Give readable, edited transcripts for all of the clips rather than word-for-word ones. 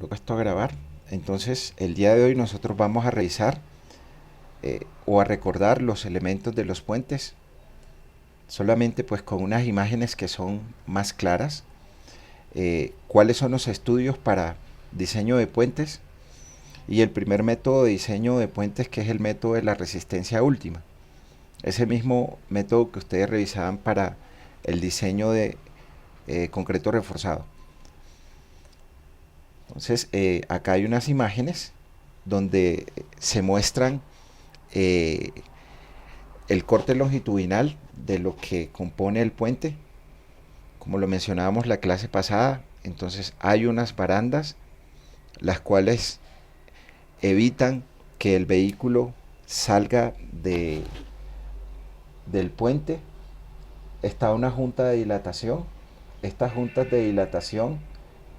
Lo he puesto a grabar. Entonces, el día de hoy nosotros vamos a revisar o a recordar los elementos de los puentes, solamente pues con unas imágenes que son más claras. ¿Cuáles son los estudios para diseño de puentes? Y el primer método de diseño de puentes, que es el método de la resistencia última. Ese mismo método que ustedes revisaban para el diseño de concreto reforzado. Entonces, acá hay unas imágenes donde se muestran eh, el corte longitudinal de lo que compone el puente. Como lo mencionábamos la clase pasada, entonces hay unas barandas las cuales evitan que el vehículo salga del puente. Está una junta de dilatación. Estas juntas de dilatación,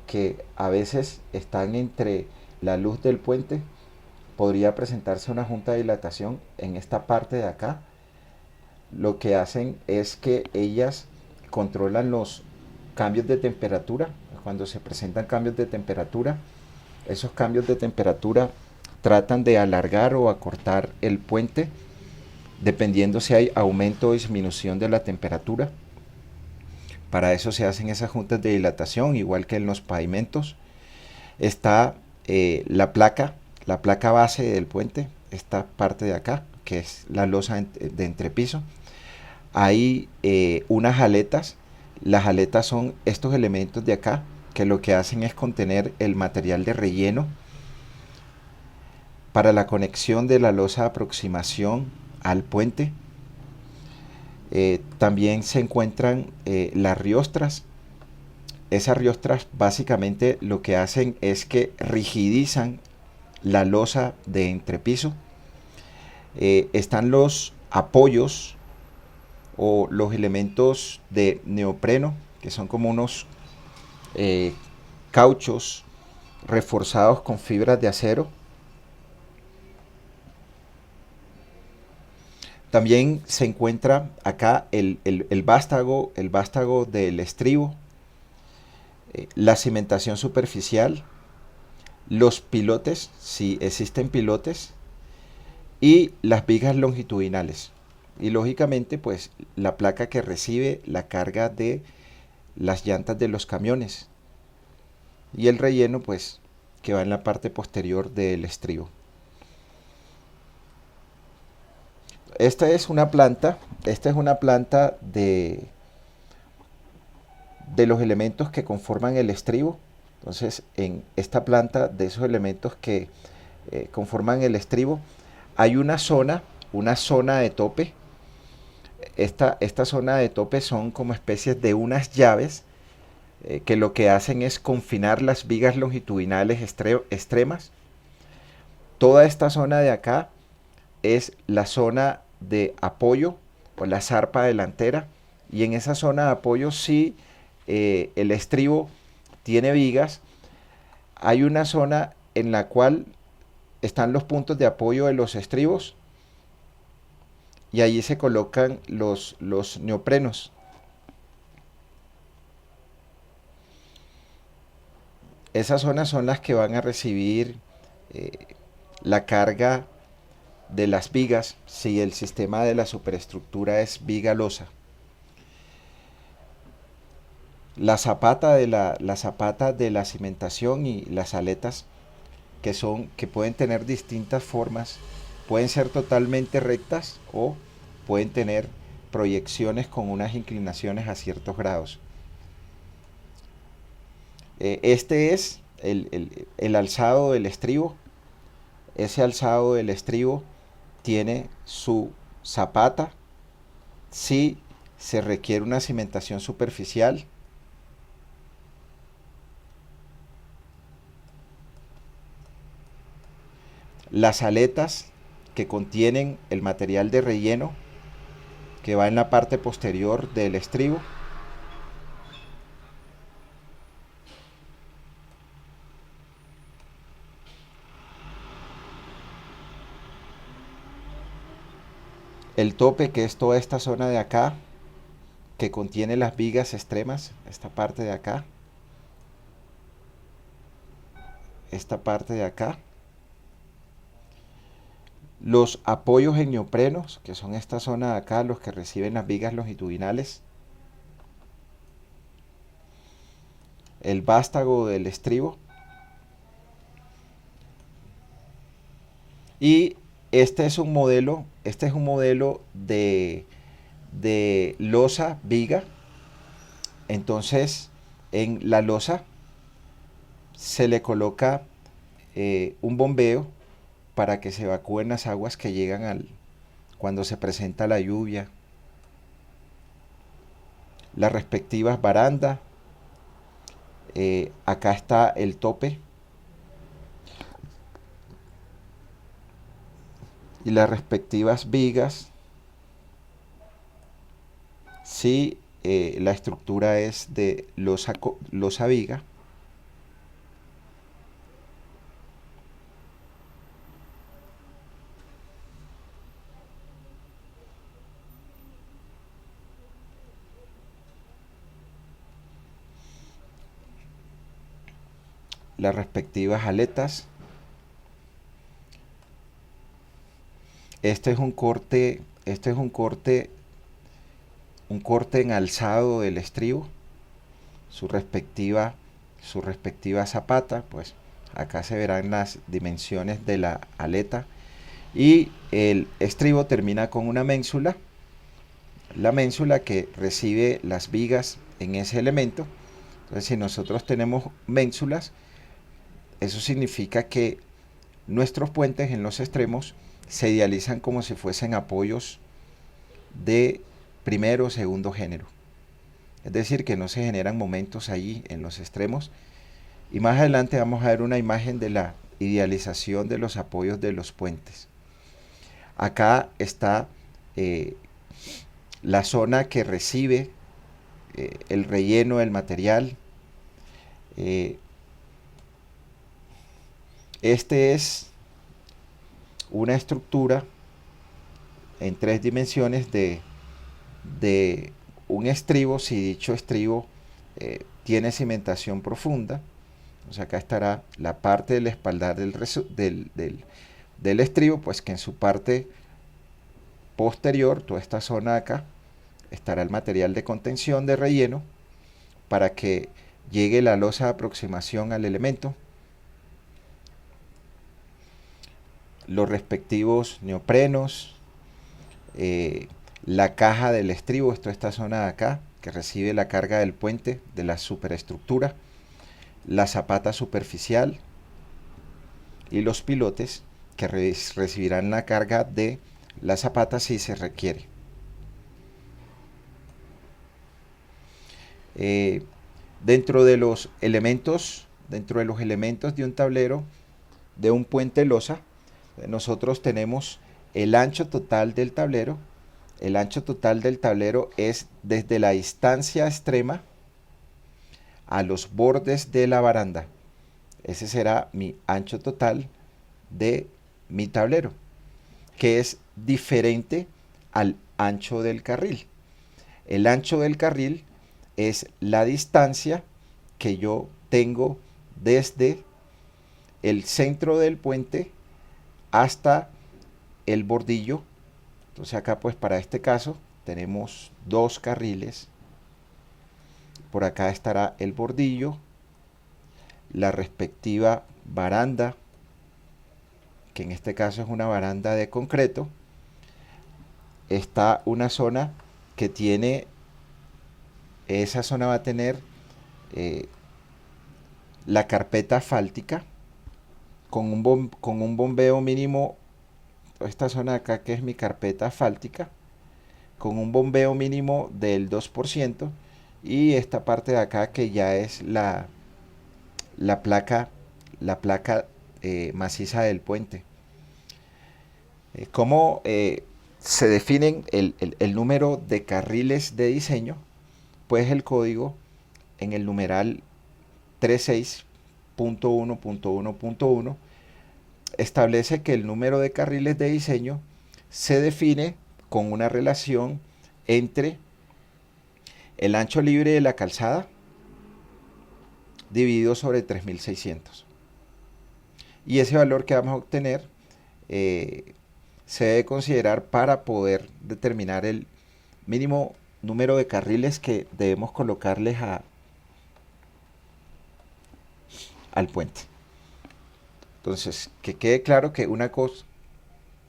que a veces están entre la luz del puente, podría presentarse una junta de dilatación en esta parte de acá. Lo que hacen es que ellas controlan los cambios de temperatura. Cuando se presentan cambios de temperatura, esos cambios de temperatura tratan de alargar o acortar el puente dependiendo si hay aumento o disminución de la temperatura. Para eso se hacen esas juntas de dilatación, igual que en los pavimentos. Está la placa base del puente, esta parte de acá, que es la losa de entrepiso. Hay unas aletas. Las aletas son estos elementos de acá, que lo que hacen es contener el material de relleno para la conexión de la losa de aproximación al puente. También se encuentran las riostras. Esas riostras básicamente lo que hacen es que rigidizan la losa de entrepiso. Están los apoyos o los elementos de neopreno, que son como unos cauchos reforzados con fibras de acero. También se encuentra acá el vástago del estribo, la cimentación superficial, los pilotes, si existen pilotes, y las vigas longitudinales. Y lógicamente, pues la placa que recibe la carga de las llantas de los camiones. Y el relleno, pues, que va en la parte posterior del estribo. Esta es una planta de los elementos que conforman el estribo. Entonces, en esta planta de esos elementos que conforman el estribo, hay una zona de tope. Esta zona de tope son como especies de unas llaves que lo que hacen es confinar las vigas longitudinales extremas. Toda esta zona de acá es la zona de apoyo o la zarpa delantera, y en esa zona de apoyo, si el estribo tiene vigas, hay una zona en la cual están los puntos de apoyo de los estribos, y allí se colocan los neoprenos. Esas zonas son las que van a recibir eh, la carga de las vigas si el sistema de la superestructura es viga losa. La zapata de la cimentación y las aletas, que pueden tener distintas formas, pueden ser totalmente rectas o pueden tener proyecciones con unas inclinaciones a ciertos grados. Este es el alzado del estribo. Ese alzado del estribo tiene su zapata si se requiere una cimentación superficial. Las aletas, que contienen el material de relleno que va en la parte posterior del estribo. El tope, que es toda esta zona de acá, que contiene las vigas extremas, esta parte de acá. esta parte de acá. Los apoyos en neoprenos, que son esta zona de acá, los que reciben las vigas longitudinales. El vástago del estribo. Y este es un modelo de losa viga. Entonces, en la losa se le coloca un bombeo para que se evacúen las aguas que llegan cuando se presenta la lluvia. Las respectivas barandas. Acá está el tope. Y las respectivas vigas. Si la estructura es de losa viga. Las respectivas aletas. Este es un corte en alzado del estribo, su respectiva zapata. Pues acá se verán las dimensiones de la aleta, y el estribo termina con una ménsula, la ménsula que recibe las vigas en ese elemento. Entonces, si nosotros tenemos ménsulas, eso significa que nuestros puentes en los extremos se idealizan como si fuesen apoyos de primero o segundo género. Es decir, que no se generan momentos allí en los extremos. Y más adelante vamos a ver una imagen de la idealización de los apoyos de los puentes. Acá está la zona que recibe el relleno del material. Este es una estructura en 3 dimensiones de un estribo, si dicho estribo tiene cimentación profunda. O sea, acá estará la parte del espaldar del estribo, pues que en su parte posterior, toda esta zona de acá, estará el material de contención de relleno para que llegue la losa de aproximación al elemento. Los respectivos neoprenos, la caja del estribo, esta zona de acá, que recibe la carga del puente de la superestructura, la zapata superficial y los pilotes, que recibirán la carga de la zapata si se requiere. Dentro de los elementos de un tablero, de un puente losa, nosotros tenemos el ancho total del tablero. El ancho total del tablero es desde la distancia extrema a los bordes de la baranda. Ese será mi ancho total de mi tablero, que es diferente al ancho del carril. El ancho del carril es la distancia que yo tengo desde el centro del puente hasta el bordillo. Entonces acá, pues para este caso tenemos 2 carriles. Por acá estará el bordillo, la respectiva baranda, que en este caso es una baranda de concreto. Está una zona que tiene, esa zona va a tener la carpeta asfáltica con un bombeo mínimo. Esta zona de acá, que es mi carpeta asfáltica, con un bombeo mínimo del 2%, y esta parte de acá que ya es la placa maciza del puente. ¿Cómo se definen el número de carriles de diseño? Pues el código en el numeral 36.1.1.1 establece que el número de carriles de diseño se define con una relación entre el ancho libre de la calzada dividido sobre 3600. y ese valor que vamos a obtener eh, se debe considerar para poder determinar el mínimo número de carriles que debemos colocarles al puente. Entonces, que quede claro que una cosa...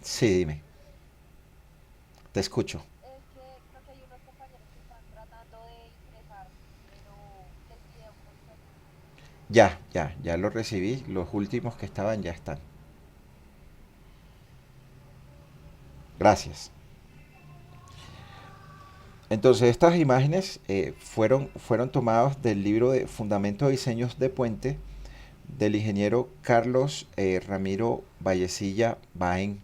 Sí, dime, te escucho. Es que creo que hay unos compañeros que están tratando de ingresar, pero les pide autorización. Ya lo recibí. Los últimos que estaban ya están. Gracias. Entonces, estas imágenes fueron tomadas del libro de Fundamentos de Diseños de Puente del ingeniero Carlos Ramiro Vallecilla Baen.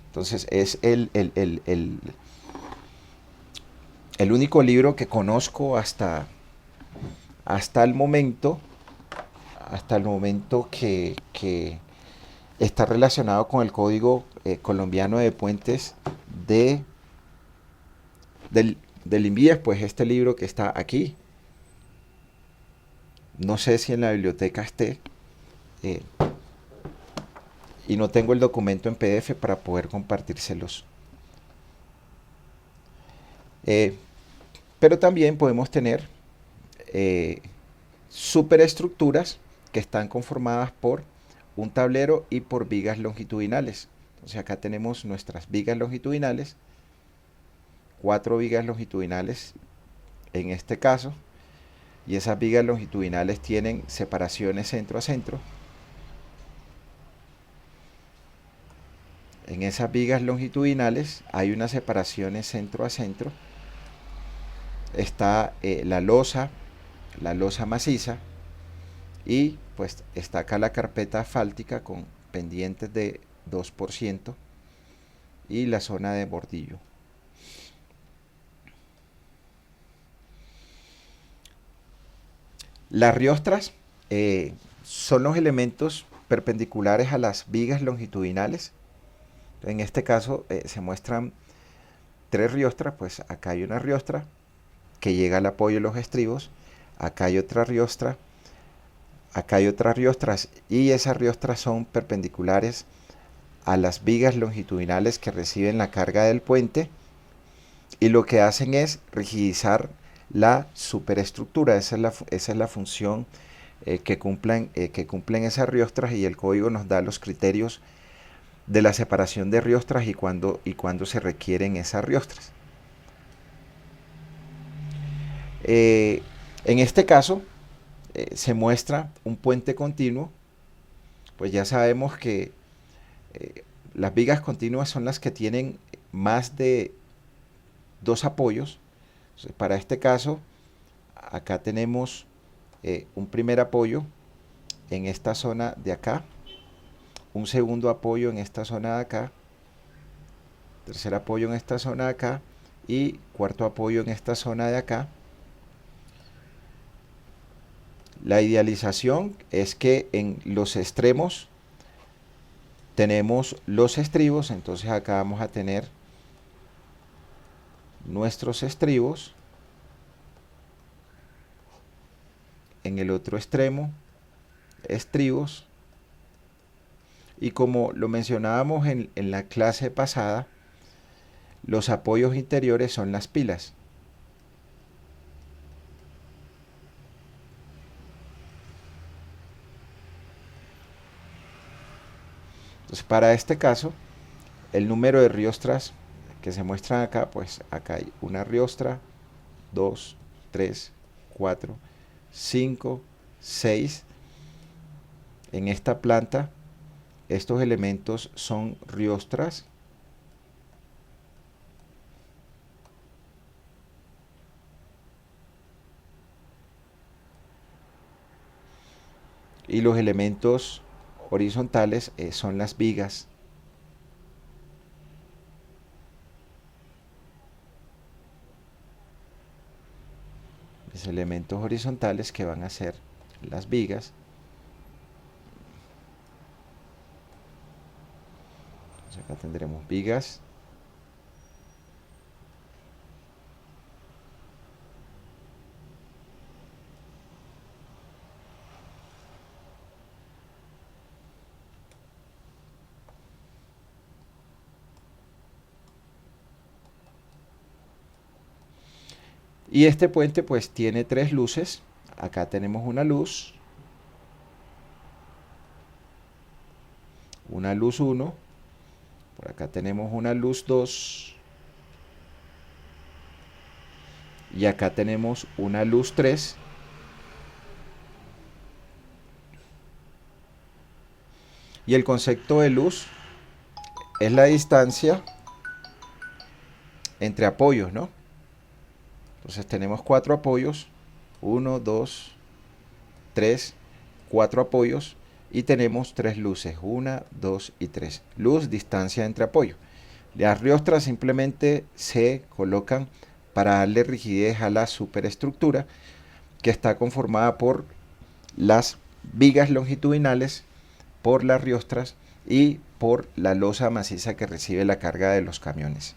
Entonces, es el único libro que conozco hasta el momento, hasta el momento que está relacionado con el Código Colombiano de Puentes de, del INVIES, pues este libro que está aquí. No sé si en la biblioteca esté, eh, y no tengo el documento en PDF para poder compartírselos. Eh, pero también podemos tener eh, superestructuras que están conformadas por un tablero y por vigas longitudinales. Entonces acá tenemos nuestras vigas longitudinales, 4 vigas longitudinales en este caso, y esas vigas longitudinales tienen separaciones centro a centro. En esas vigas longitudinales hay unas separaciones centro a centro. Está la losa maciza, y pues está acá la carpeta asfáltica con pendientes de 2% y la zona de bordillo. Las riostras son los elementos perpendiculares a las vigas longitudinales. En este caso se muestran 3 riostras, pues acá hay una riostra que llega al apoyo de los estribos, acá hay otra riostra, acá hay otras riostras, y esas riostras son perpendiculares a las vigas longitudinales que reciben la carga del puente, y lo que hacen es rigidizar la superestructura. Esa es la función que cumplen esas riostras, y el código nos da los criterios de la separación de riostras y cuándo se requieren esas riostras. Eh, en este caso se muestra un puente continuo. Pues ya sabemos que las vigas continuas son las que tienen más de 2 apoyos. Entonces, para este caso, acá tenemos un primer apoyo en esta zona de acá, un segundo apoyo en esta zona de acá, tercer apoyo en esta zona de acá y cuarto apoyo en esta zona de acá. La idealización es que en los extremos tenemos los estribos. Entonces acá vamos a tener nuestros estribos, en el otro extremo estribos, y como lo mencionábamos en la clase pasada, los apoyos interiores son las pilas. Entonces, para este caso, el número de riostras que se muestran acá, pues acá hay una riostra, 2, 3, 4, 5, 6. En esta planta, estos elementos son riostras. Y los elementos horizontales son las vigas. Los elementos horizontales que van a ser las vigas. Entonces acá tendremos vigas. Y este puente pues tiene tres luces. Acá tenemos una luz 1, por acá tenemos una luz 2 y acá tenemos una luz 3. Y el concepto de luz es la distancia entre apoyos, ¿no? Entonces tenemos cuatro apoyos, 1, 2, 3, 4 apoyos y tenemos tres luces, 1, 2 y 3. Luz, distancia entre apoyos. Las riostras simplemente se colocan para darle rigidez a la superestructura, que está conformada por las vigas longitudinales, por las riostras y por la losa maciza que recibe la carga de los camiones.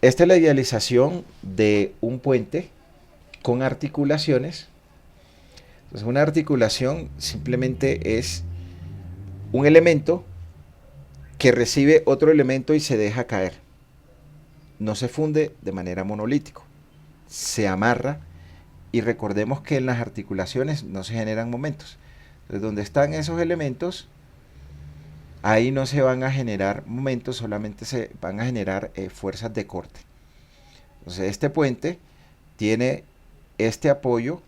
Esta es la idealización de un puente con articulaciones. Entonces, una articulación simplemente es un elemento que recibe otro elemento y se deja caer. No se funde de manera monolítica, se amarra, y recordemos que en las articulaciones no se generan momentos. Entonces, donde están esos elementos, ahí no se van a generar momentos, solamente se van a generar fuerzas de corte. Entonces, este puente tiene este apoyo.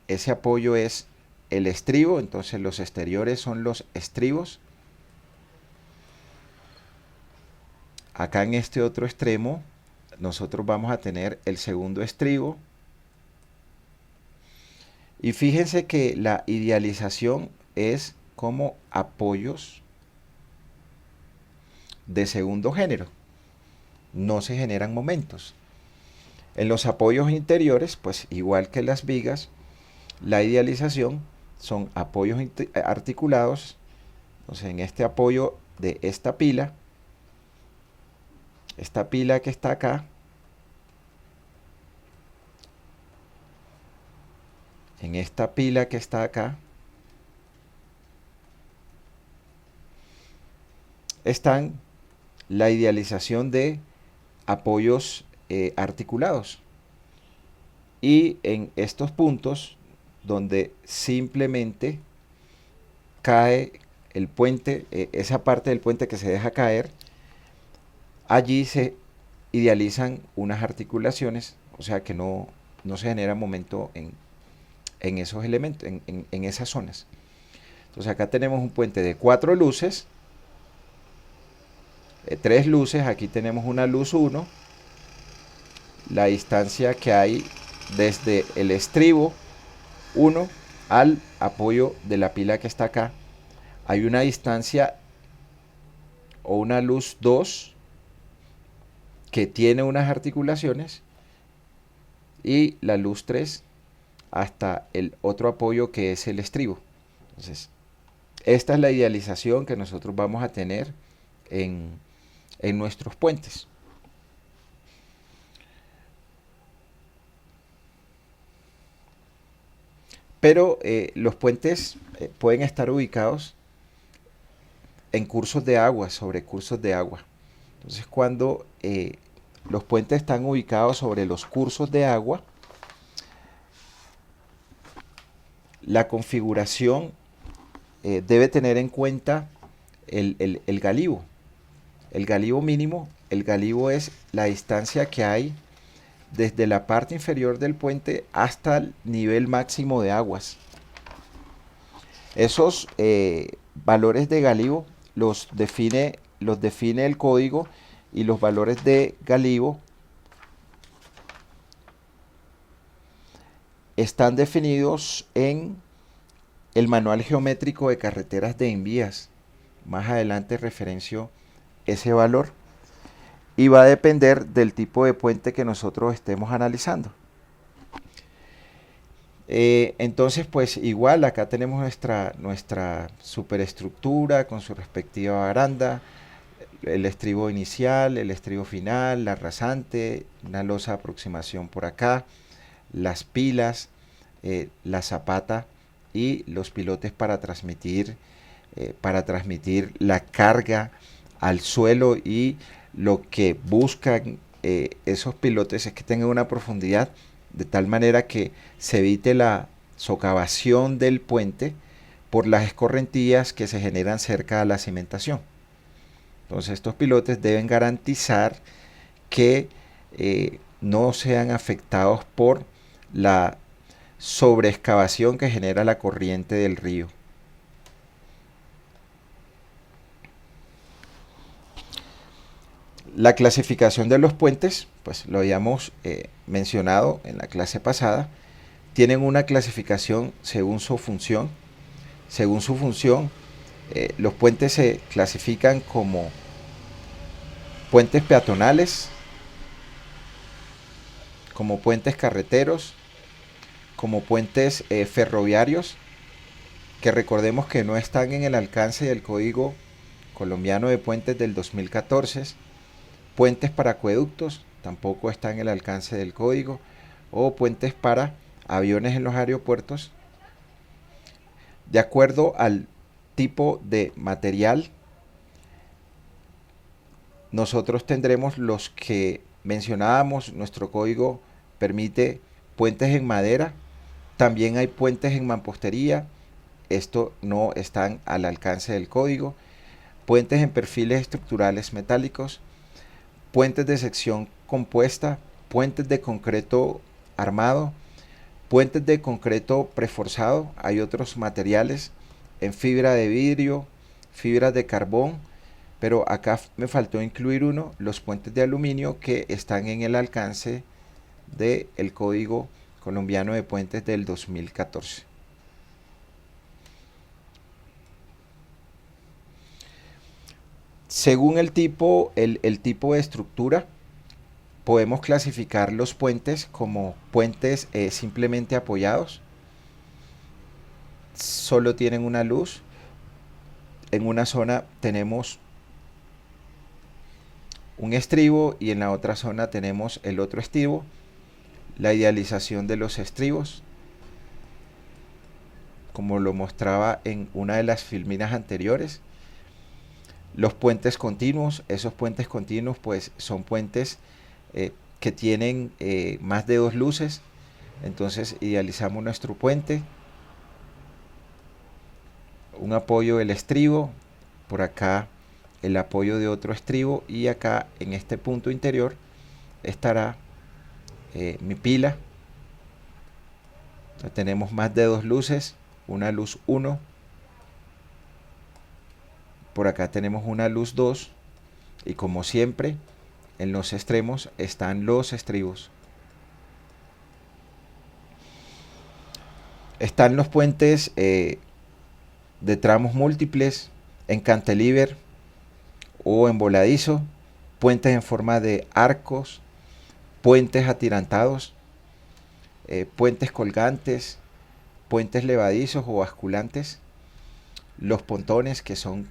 Ese apoyo es el estribo, entonces los exteriores son los estribos. Acá en este otro extremo nosotros vamos a tener el segundo estribo. Y fíjense que la idealización es como apoyos de segundo género. No se generan momentos. En los apoyos interiores, pues igual que las vigas, la idealización son apoyos articulados. Entonces, en este apoyo de esta pila que está acá, en esta pila que está acá, están la idealización de apoyos articulados. Y en estos puntos donde simplemente cae el puente, esa parte del puente que se deja caer, allí se idealizan unas articulaciones, o sea que no se genera momento en esos elementos, en esas zonas. Entonces acá tenemos un puente de 4 luces, 3 luces, aquí tenemos una luz 1, la distancia que hay desde el estribo 1 al apoyo de la pila que está acá, hay una distancia o una luz 2 que tiene unas articulaciones, y la luz 3 hasta el otro apoyo que es el estribo. Entonces, esta es la idealización que nosotros vamos a tener en nuestros puentes. Pero los puentes pueden estar ubicados en cursos de agua, sobre cursos de agua. Entonces, cuando los puentes están ubicados sobre los cursos de agua, la configuración debe tener en cuenta el galivo. El galivo mínimo, el galivo es la distancia que hay desde la parte inferior del puente hasta el nivel máximo de aguas. Esos valores de galivo los define el código, y los valores de galivo están definidos en el manual geométrico de carreteras de envías. Más adelante referencio ese valor, y va a depender del tipo de puente que nosotros estemos analizando. Entonces, pues igual acá tenemos nuestra superestructura con su respectiva baranda, el estribo inicial, el estribo final, la rasante, una losa de aproximación por acá, las pilas, la zapata y los pilotes para transmitir la carga al suelo, y lo que buscan esos pilotes es que tengan una profundidad de tal manera que se evite la socavación del puente por las escorrentías que se generan cerca de la cimentación. Entonces estos pilotes deben garantizar que no sean afectados por la sobreexcavación que genera la corriente del río. La clasificación de los puentes, pues lo habíamos mencionado en la clase pasada, tienen una clasificación según su función. Según su función, los puentes se clasifican como puentes peatonales, como puentes carreteros, como puentes ferroviarios, que recordemos que no están en el alcance del Código Colombiano de Puentes del 2014, puentes para acueductos, tampoco están en el alcance del código, o puentes para aviones en los aeropuertos. De acuerdo al tipo de material, nosotros tendremos los que mencionábamos. Nuestro código permite puentes en madera, también hay puentes en mampostería, esto no están al alcance del código, puentes en perfiles estructurales metálicos, puentes de sección compuesta, puentes de concreto armado, puentes de concreto preforzado. Hay otros materiales en fibra de vidrio, fibras de carbón, pero acá me faltó incluir uno, los puentes de aluminio, que están en el alcance del Código Colombiano de Puentes del 2014. Según el tipo de estructura, podemos clasificar los puentes como puentes simplemente apoyados, solo tienen una luz. En una zona tenemos un estribo y en la otra zona tenemos el otro estribo. La idealización de los estribos, como lo mostraba en una de las filminas anteriores. Los puentes continuos, esos puentes continuos pues son puentes que tienen más de dos luces. Entonces idealizamos nuestro puente, un apoyo del estribo, por acá el apoyo de otro estribo, y acá en este punto interior estará mi pila. Entonces, tenemos más de dos luces, una luz 1, por acá tenemos una luz 2, y como siempre en los extremos están los estribos. Están los puentes de tramos múltiples, en cantilever o en voladizo, puentes en forma de arcos, puentes atirantados, puentes colgantes, puentes levadizos o basculantes, los pontones, que son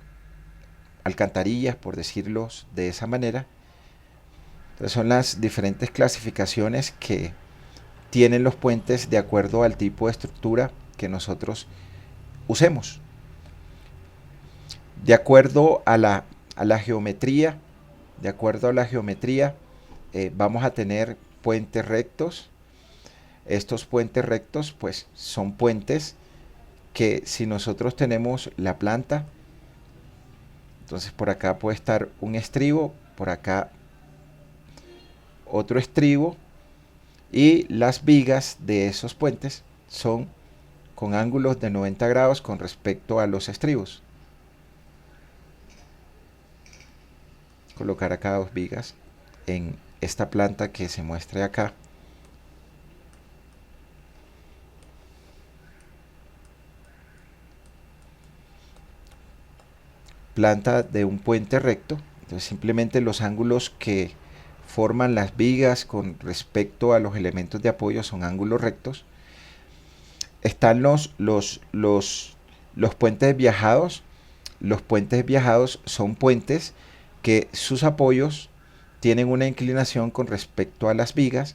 alcantarillas, por decirlo de esa manera. Entonces son las diferentes clasificaciones que tienen los puentes de acuerdo al tipo de estructura que nosotros usemos. De acuerdo a la geometría, vamos a tener puentes rectos. Estos puentes rectos pues son puentes que, si nosotros tenemos la planta, entonces por acá puede estar un estribo, por acá otro estribo, y las vigas de esos puentes son con ángulos de 90 grados con respecto a los estribos. Colocar acá dos vigas en esta planta que se muestre acá. Planta de un puente recto. Entonces simplemente los ángulos que forman las vigas con respecto a los elementos de apoyo son ángulos rectos. Están los puentes viajados. Los puentes viajados son puentes que sus apoyos tienen una inclinación con respecto a las vigas.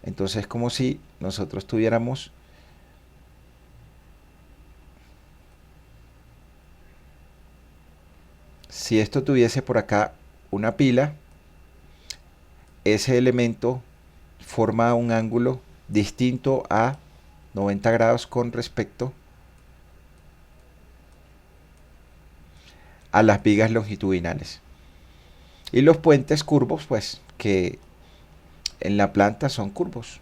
Entonces es como si nosotros tuviéramos Si esto tuviese por acá una pila, ese elemento forma un ángulo distinto a 90 grados con respecto a las vigas longitudinales. Y los puentes curvos, pues, que en la planta son curvos.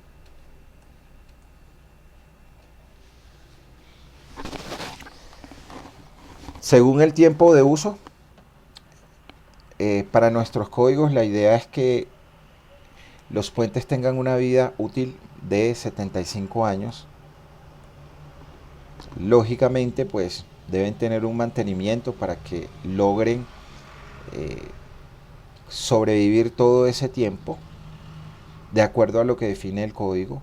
Según el tiempo de uso, para nuestros códigos la idea es que los puentes tengan una vida útil de 75 años. Lógicamente, pues deben tener un mantenimiento para que logren eh, sobrevivir todo ese tiempo, de acuerdo a lo que define el código.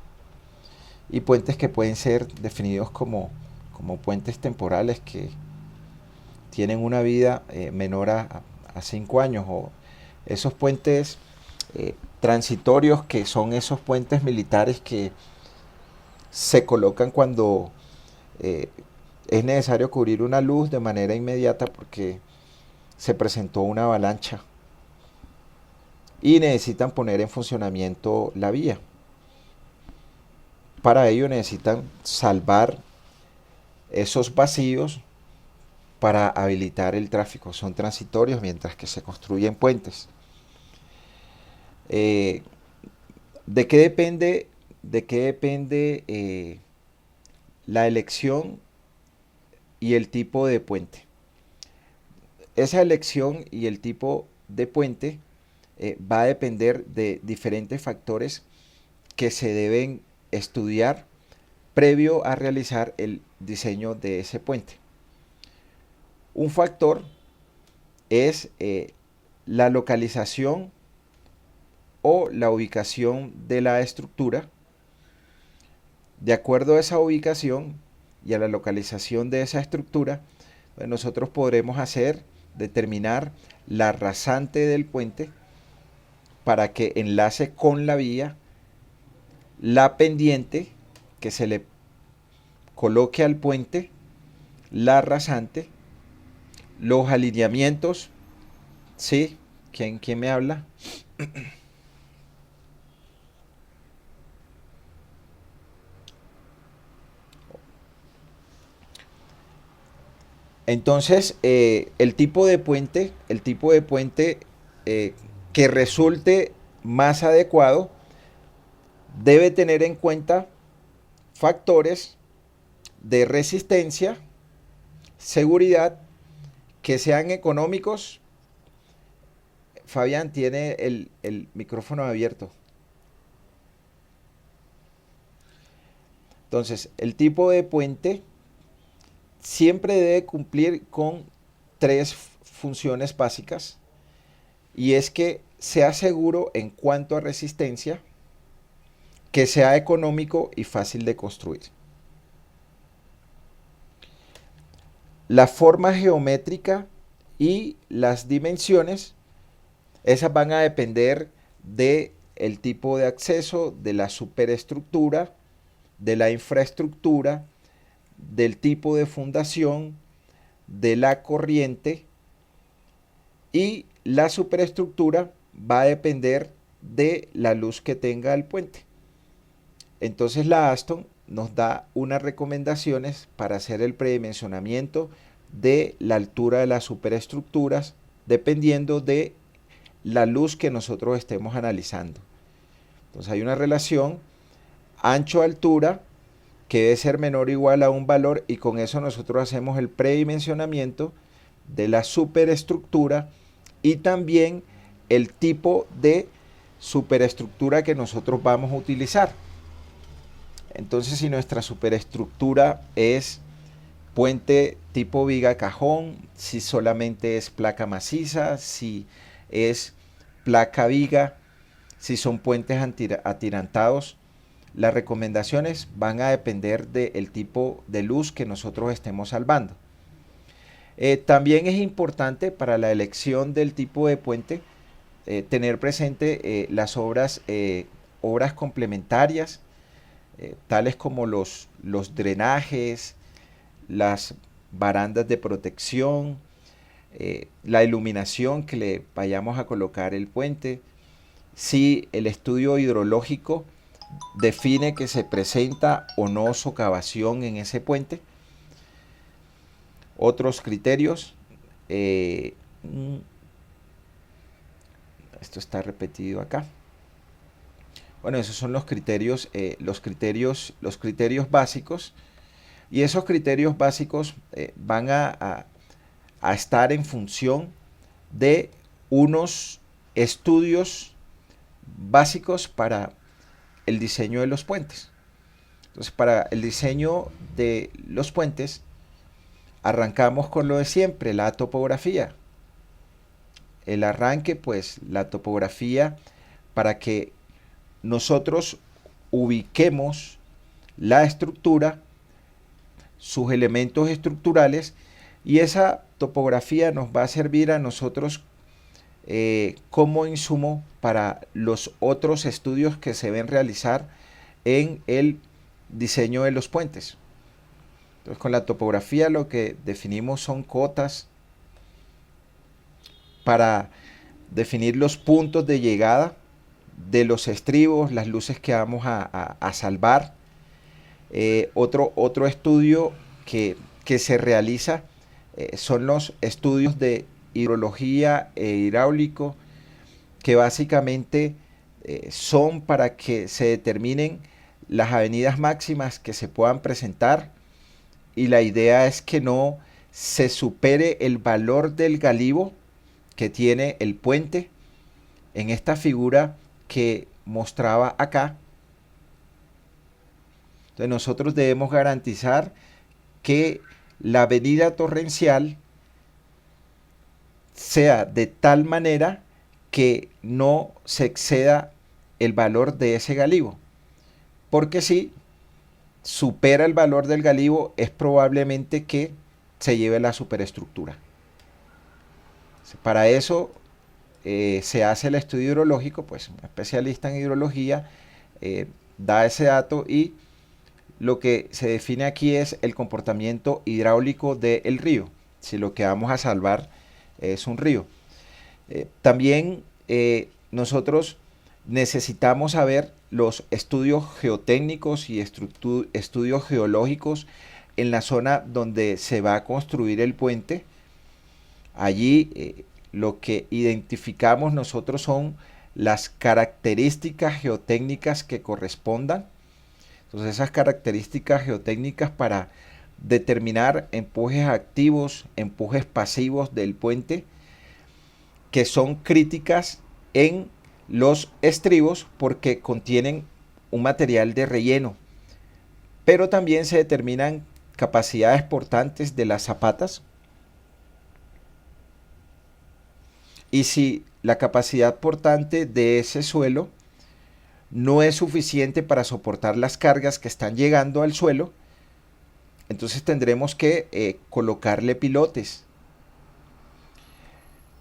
Y puentes que pueden ser definidos como puentes temporales que tienen una vida menor a 5 años, o esos puentes transitorios, que son esos puentes militares que se colocan cuando es necesario cubrir una luz de manera inmediata porque se presentó una avalancha y necesitan poner en funcionamiento la vía. Para ello necesitan salvar esos vacíos para habilitar el tráfico. Son transitorios mientras que se construyen puentes. ¿De qué depende, la elección y el tipo de puente? Esa elección y el tipo de puente va a depender de diferentes factores que se deben estudiar previo a realizar el diseño de ese puente. Un factor es la localización o la ubicación de la estructura. De acuerdo a esa ubicación y a la localización de esa estructura, pues nosotros podremos determinar la rasante del puente para que enlace con la vía, la pendiente que se le coloque al puente, la rasante, los alineamientos. ¿Sí? ¿Quién me habla? Entonces, el tipo de puente, que resulte más adecuado debe tener en cuenta factores de resistencia, seguridad, que sean económicos. Fabián tiene el micrófono abierto. Entonces, el tipo de puente siempre debe cumplir con tres funciones básicas, y es que sea seguro en cuanto a resistencia, que sea económico y fácil de construir. La forma geométrica y las dimensiones, esas van a depender del tipo de acceso, de la superestructura, de la infraestructura, del tipo de fundación, de la corriente, y la superestructura va a depender de la luz que tenga el puente. Entonces la Aston nos da unas recomendaciones para hacer el predimensionamiento de la altura de las superestructuras dependiendo de la luz que nosotros estemos analizando. Entonces hay una relación ancho-altura que debe ser menor o igual a un valor, y con eso nosotros hacemos el predimensionamiento de la superestructura y también el tipo de superestructura que nosotros vamos a utilizar. Entonces, si nuestra superestructura es puente tipo viga cajón, si solamente es placa maciza, si es placa viga, si son puentes atirantados, las recomendaciones van a depender del tipo de luz que nosotros estemos salvando. También es importante para la elección del tipo de puente tener presente las obras complementarias, tales como los drenajes, las barandas de protección, la iluminación que le vayamos a colocar el puente, si el estudio hidrológico define que se presenta o no socavación en ese puente. Otros criterios, esto está repetido acá. Bueno, esos son los criterios, los criterios básicos, y esos criterios básicos van a estar en función de unos estudios básicos para el diseño de los puentes. Entonces, para el diseño de los puentes, arrancamos con lo de siempre, la topografía. El arranque, pues, la topografía para que nosotros ubiquemos la estructura, sus elementos estructurales, y esa topografía nos va a servir a nosotros como insumo para los otros estudios que se deben realizar en el diseño de los puentes. Entonces, con la topografía lo que definimos son cotas para definir los puntos de llegada de los estribos, las luces que vamos a salvar. Otro estudio que se realiza son los estudios de hidrología e hidráulico, que básicamente son para que se determinen las avenidas máximas que se puedan presentar, y la idea es que no se supere el valor del galivo que tiene el puente en esta figura que mostraba acá. Entonces nosotros debemos garantizar que la avenida torrencial sea de tal manera que no se exceda el valor de ese galivo, porque si supera el valor del galivo es probablemente que se lleve la superestructura. Para eso se hace el estudio hidrológico, pues un especialista en hidrología da ese dato, y lo que se define aquí es el comportamiento hidráulico del río, si lo que vamos a salvar es un río. También nosotros necesitamos saber los estudios geotécnicos y estudios geológicos en la zona donde se va a construir el puente. Allí lo que identificamos nosotros son las características geotécnicas que correspondan. Entonces, esas características geotécnicas para determinar empujes activos, empujes pasivos del puente, que son críticas en los estribos porque contienen un material de relleno, pero también se determinan capacidades portantes de las zapatas, y si la capacidad portante de ese suelo no es suficiente para soportar las cargas que están llegando al suelo, entonces tendremos que colocarle pilotes.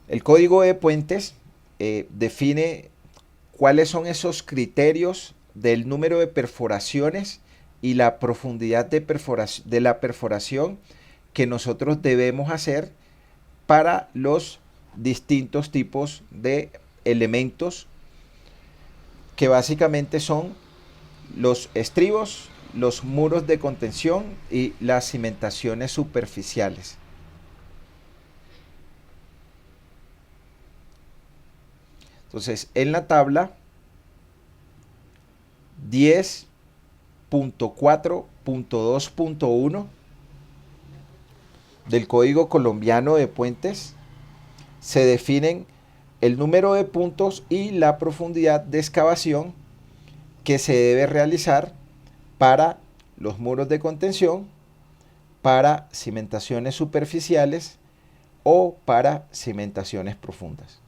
El código de puentes define cuáles son esos criterios del número de perforaciones y la profundidad de la perforación que nosotros debemos hacer para los distintos tipos de elementos, que básicamente son los estribos, los muros de contención y las cimentaciones superficiales. Entonces, en la tabla 10.4.2.1 del Código Colombiano de Puentes se definen el número de puntos y la profundidad de excavación que se debe realizar para los muros de contención, para cimentaciones superficiales o para cimentaciones profundas.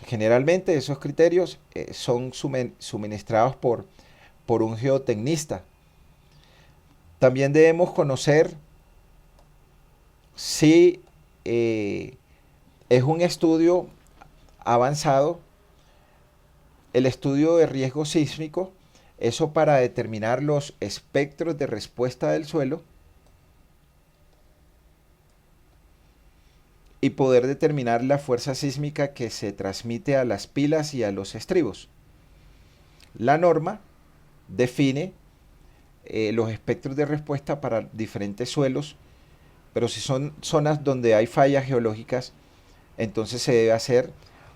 Generalmente esos criterios son suministrados por un geotecnista. También debemos conocer si es un estudio avanzado, el estudio de riesgo sísmico, eso para determinar los espectros de respuesta del suelo. y poder determinar la fuerza sísmica que se transmite a las pilas y a los estribos. La norma define los espectros de respuesta para diferentes suelos, pero si son zonas donde hay fallas geológicas, entonces se debe hacer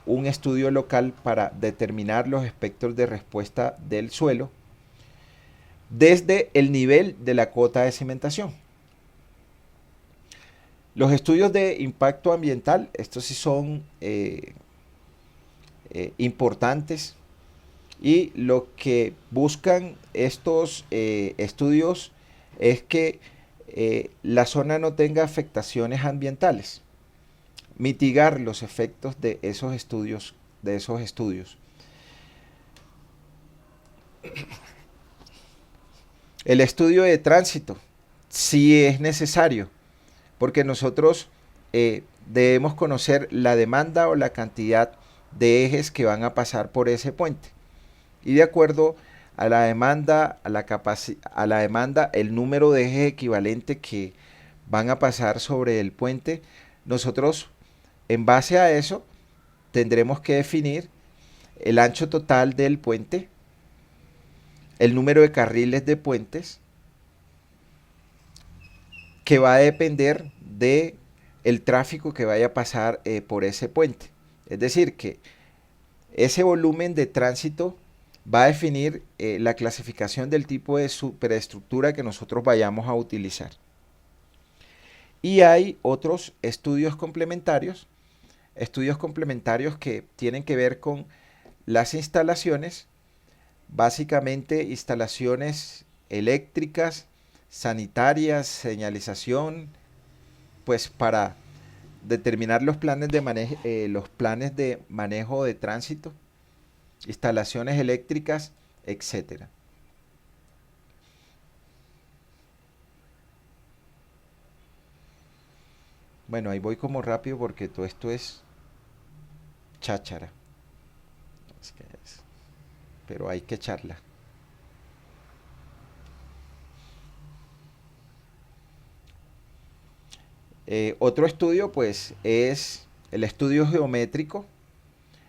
un estudio local para determinar los espectros de respuesta del suelo desde el nivel de la cota de cimentación. Los estudios de impacto ambiental, estos sí son importantes, y lo que buscan estos estudios es que la zona no tenga afectaciones ambientales, mitigar los efectos de esos estudios. El estudio de tránsito sí es necesario, porque nosotros debemos conocer la demanda o la cantidad de ejes que van a pasar por ese puente. Y de acuerdo a la demanda, el número de ejes equivalente que van a pasar sobre el puente, nosotros en base a eso tendremos que definir el ancho total del puente, el número de carriles de puentes, que va a depender de el tráfico que vaya a pasar por ese puente. Es decir, que ese volumen de tránsito va a definir la clasificación del tipo de superestructura que nosotros vayamos a utilizar. Y hay otros estudios complementarios que tienen que ver con las instalaciones, básicamente instalaciones eléctricas, sanitarias, señalización, pues para determinar los planes de manejo de tránsito, instalaciones eléctricas, etcétera. Bueno, ahí voy como rápido porque todo esto es cháchara. Pero hay que echarla. Otro estudio, pues, es el estudio geométrico,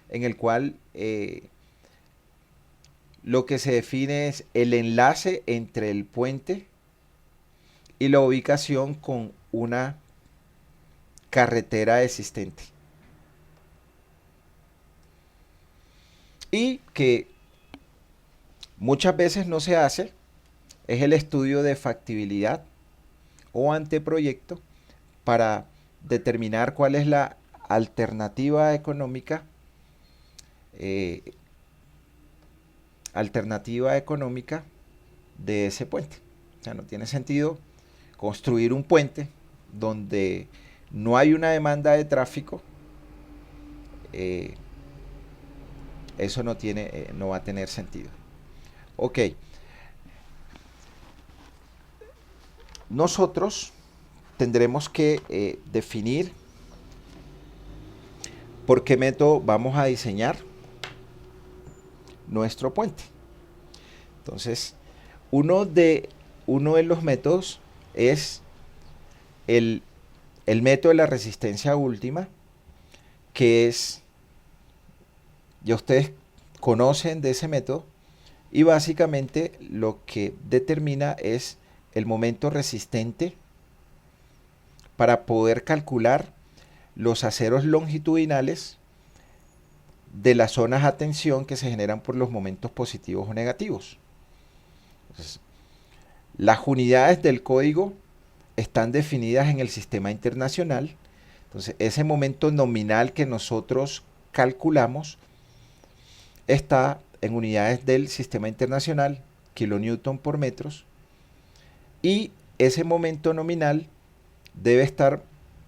en el cual lo que se define es el enlace entre el puente y la ubicación con una carretera existente. Y que muchas veces no se hace, es el estudio de factibilidad o anteproyecto para determinar cuál es la alternativa económica de ese puente. O sea, no tiene sentido construir un puente donde no hay una demanda de tráfico. Eso no va a tener sentido. Ok. Nosotros tendremos que definir por qué método vamos a diseñar nuestro puente. Entonces, uno de los métodos es el método de la resistencia última, que es, ya ustedes conocen de ese método, y básicamente lo que determina es el momento resistente para poder calcular los aceros longitudinales de las zonas a tensión que se generan por los momentos positivos o negativos. Entonces, las unidades del código están definidas en el sistema internacional. Entonces, ese momento nominal que nosotros calculamos está en unidades del sistema internacional, kilonewton por metros, y ese momento nominal debe estar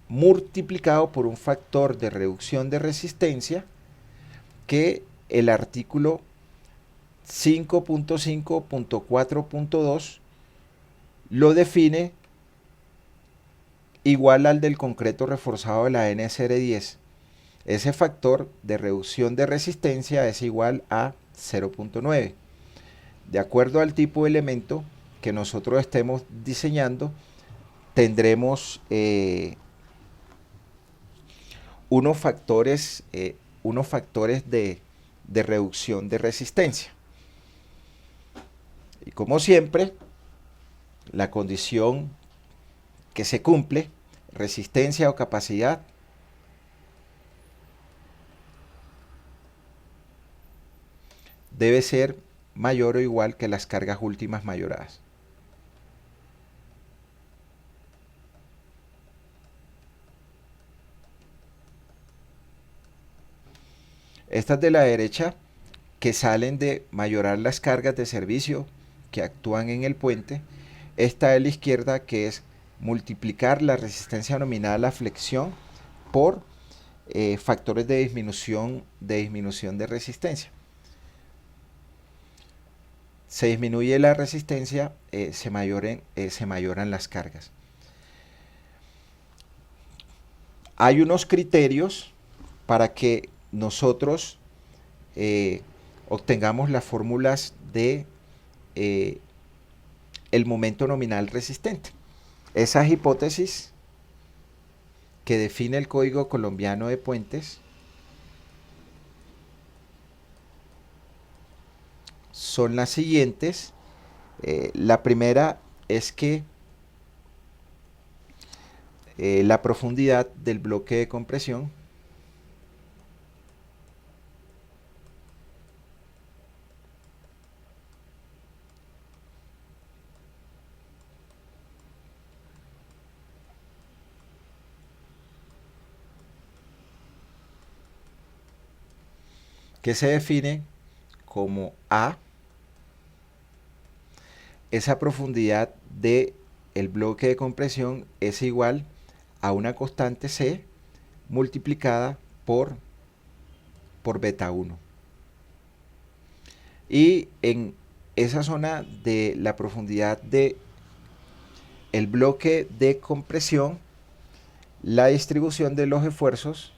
multiplicado por un factor de reducción de resistencia que el artículo 5.5.4.2 lo define igual al del concreto reforzado de la NSR10. Ese factor de reducción de resistencia es igual a 0.9. De acuerdo al tipo de elemento que nosotros estemos diseñando, tendremos unos factores, de reducción de resistencia. Y como siempre, la condición que se cumple, resistencia o capacidad, debe ser mayor o igual que las cargas últimas mayoradas. Estas de la derecha, que salen de mayorar las cargas de servicio que actúan en el puente. Esta de la izquierda, que es multiplicar la resistencia nominal a la flexión por factores de disminución de resistencia. Se disminuye la resistencia, se mayoran las cargas. Hay unos criterios para que nosotros obtengamos las fórmulas de el momento nominal resistente. Esas hipótesis que define el Código Colombiano de Puentes son las siguientes. La primera es que la profundidad del bloque de compresión que se define como A, esa profundidad del bloque de compresión es igual a una constante C multiplicada por beta 1. Y en esa zona de la profundidad de el bloque de compresión, la distribución de los esfuerzos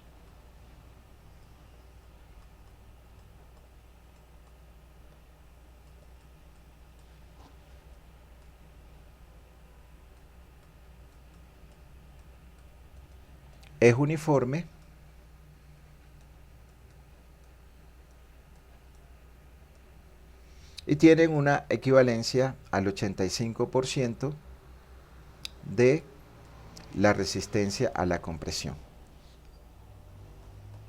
es uniforme y tienen una equivalencia al 85% de la resistencia a la compresión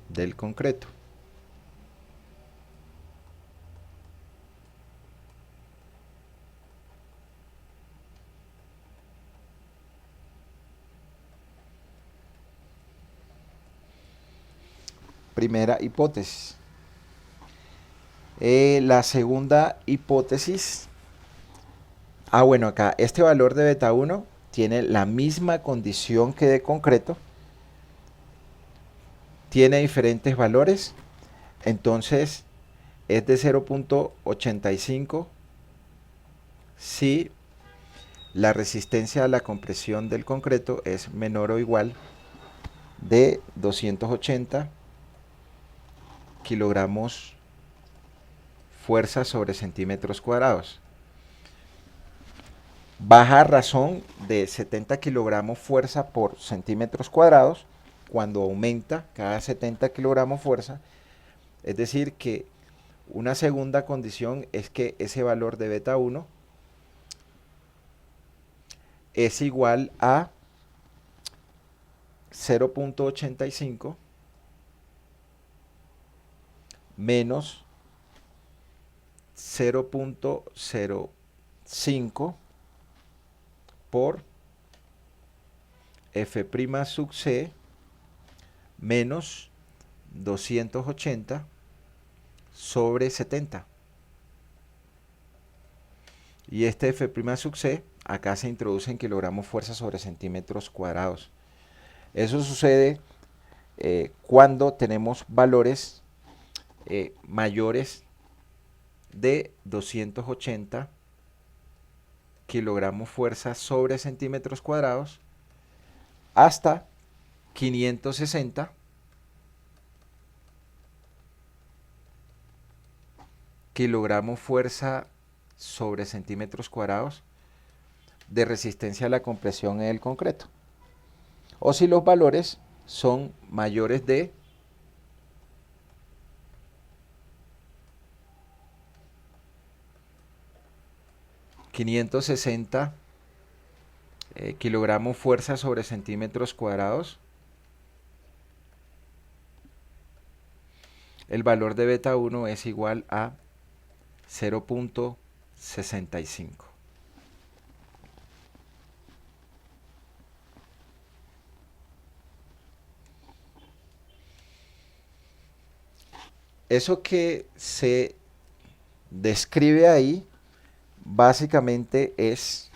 del concreto. Primera hipótesis. La segunda hipótesis, bueno, acá este valor de beta 1 tiene la misma condición que de concreto, tiene diferentes valores, entonces es de 0.85 si la resistencia a la compresión del concreto es menor o igual de 280 kilogramos fuerza sobre centímetros cuadrados. Baja a razón de 70 kilogramos fuerza por centímetros cuadrados cuando aumenta cada 70 kilogramos fuerza. Es decir que una segunda condición es que ese valor de beta 1 es igual a 0.85 menos 0.05 por F' sub C menos 280 sobre 70. Y este F' sub C acá se introduce en kilogramos fuerza sobre centímetros cuadrados. Eso sucede cuando tenemos valores mayores de 280 kilogramos fuerza sobre centímetros cuadrados hasta 560 kilogramos fuerza sobre centímetros cuadrados de resistencia a la compresión en el concreto. O si los valores son mayores de 560 kilogramos fuerza sobre centímetros cuadrados, el valor de beta 1 es igual a 0.65. Eso que se describe ahí básicamente es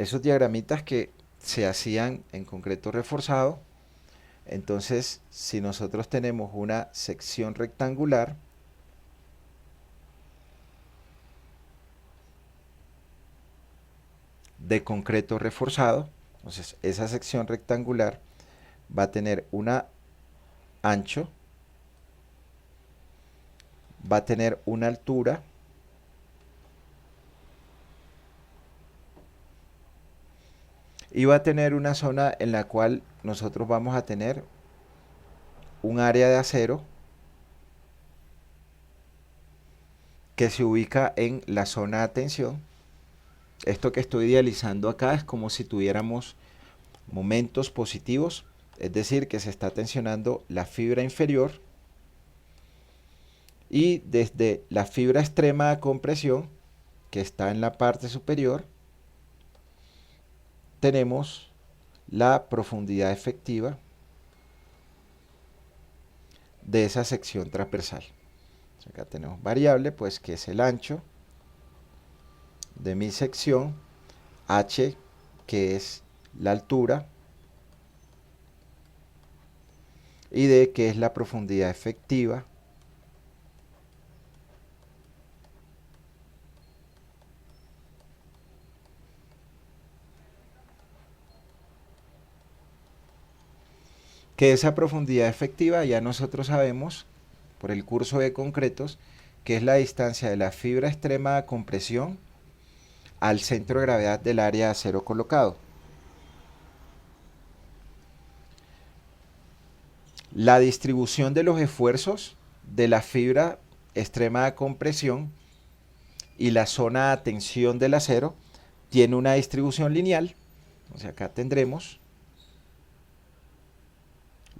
esos diagramitas que se hacían en concreto reforzado. Entonces, si nosotros tenemos una sección rectangular, de concreto reforzado, entonces esa sección rectangular va a tener un ancho, va a tener una altura y va a tener una zona en la cual nosotros vamos a tener un área de acero que se ubica en la zona de tensión. Esto que estoy idealizando acá es como si tuviéramos momentos positivos, es decir, que se está tensionando la fibra inferior y desde la fibra extrema de compresión, que está en la parte superior, tenemos la profundidad efectiva de esa sección transversal. Acá tenemos variable, pues que es el ancho de mi sección, h, que es la altura, y d, que es la profundidad efectiva que esa profundidad efectiva ya nosotros sabemos por el curso de concretos que es la distancia de la fibra extrema de compresión al centro de gravedad del área de acero colocado. La distribución de los esfuerzos de la fibra extrema de compresión y la zona de tensión del acero tiene una distribución lineal. O sea, acá tendremos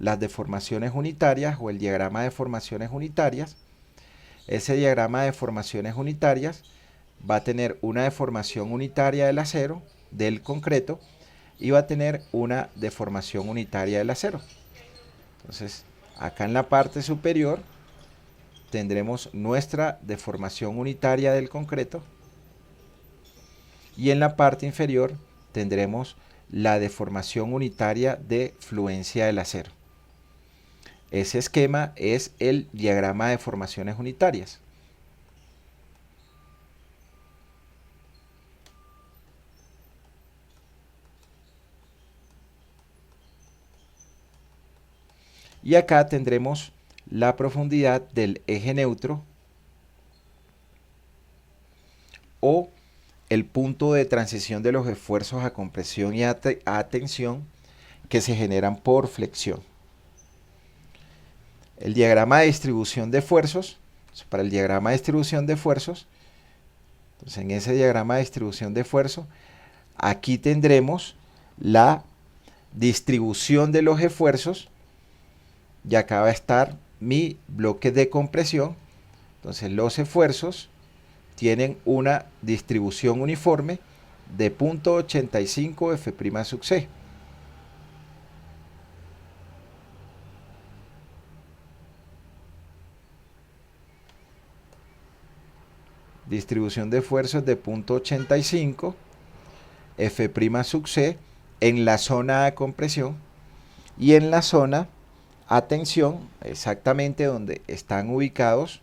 las deformaciones unitarias o el diagrama de deformaciones unitarias. Ese diagrama de deformaciones unitarias va a tener una deformación unitaria del acero, del concreto, y va a tener una deformación unitaria del acero. Entonces, acá en la parte superior tendremos nuestra deformación unitaria del concreto y en la parte inferior tendremos la deformación unitaria de fluencia del acero. Ese esquema es el diagrama de deformaciones unitarias. Y acá tendremos la profundidad del eje neutro o el punto de transición de los esfuerzos a compresión y a tensión que se generan por flexión. El diagrama de distribución de esfuerzos, para el diagrama de distribución de esfuerzos, entonces en ese diagrama de distribución de esfuerzos, aquí tendremos la distribución de los esfuerzos y acá va a estar mi bloque de compresión. Entonces los esfuerzos tienen una distribución uniforme de 0.85 F' sub C. Distribución de esfuerzos de 0.85 F' sub C en la zona de compresión y en la zona a tensión, exactamente donde están ubicados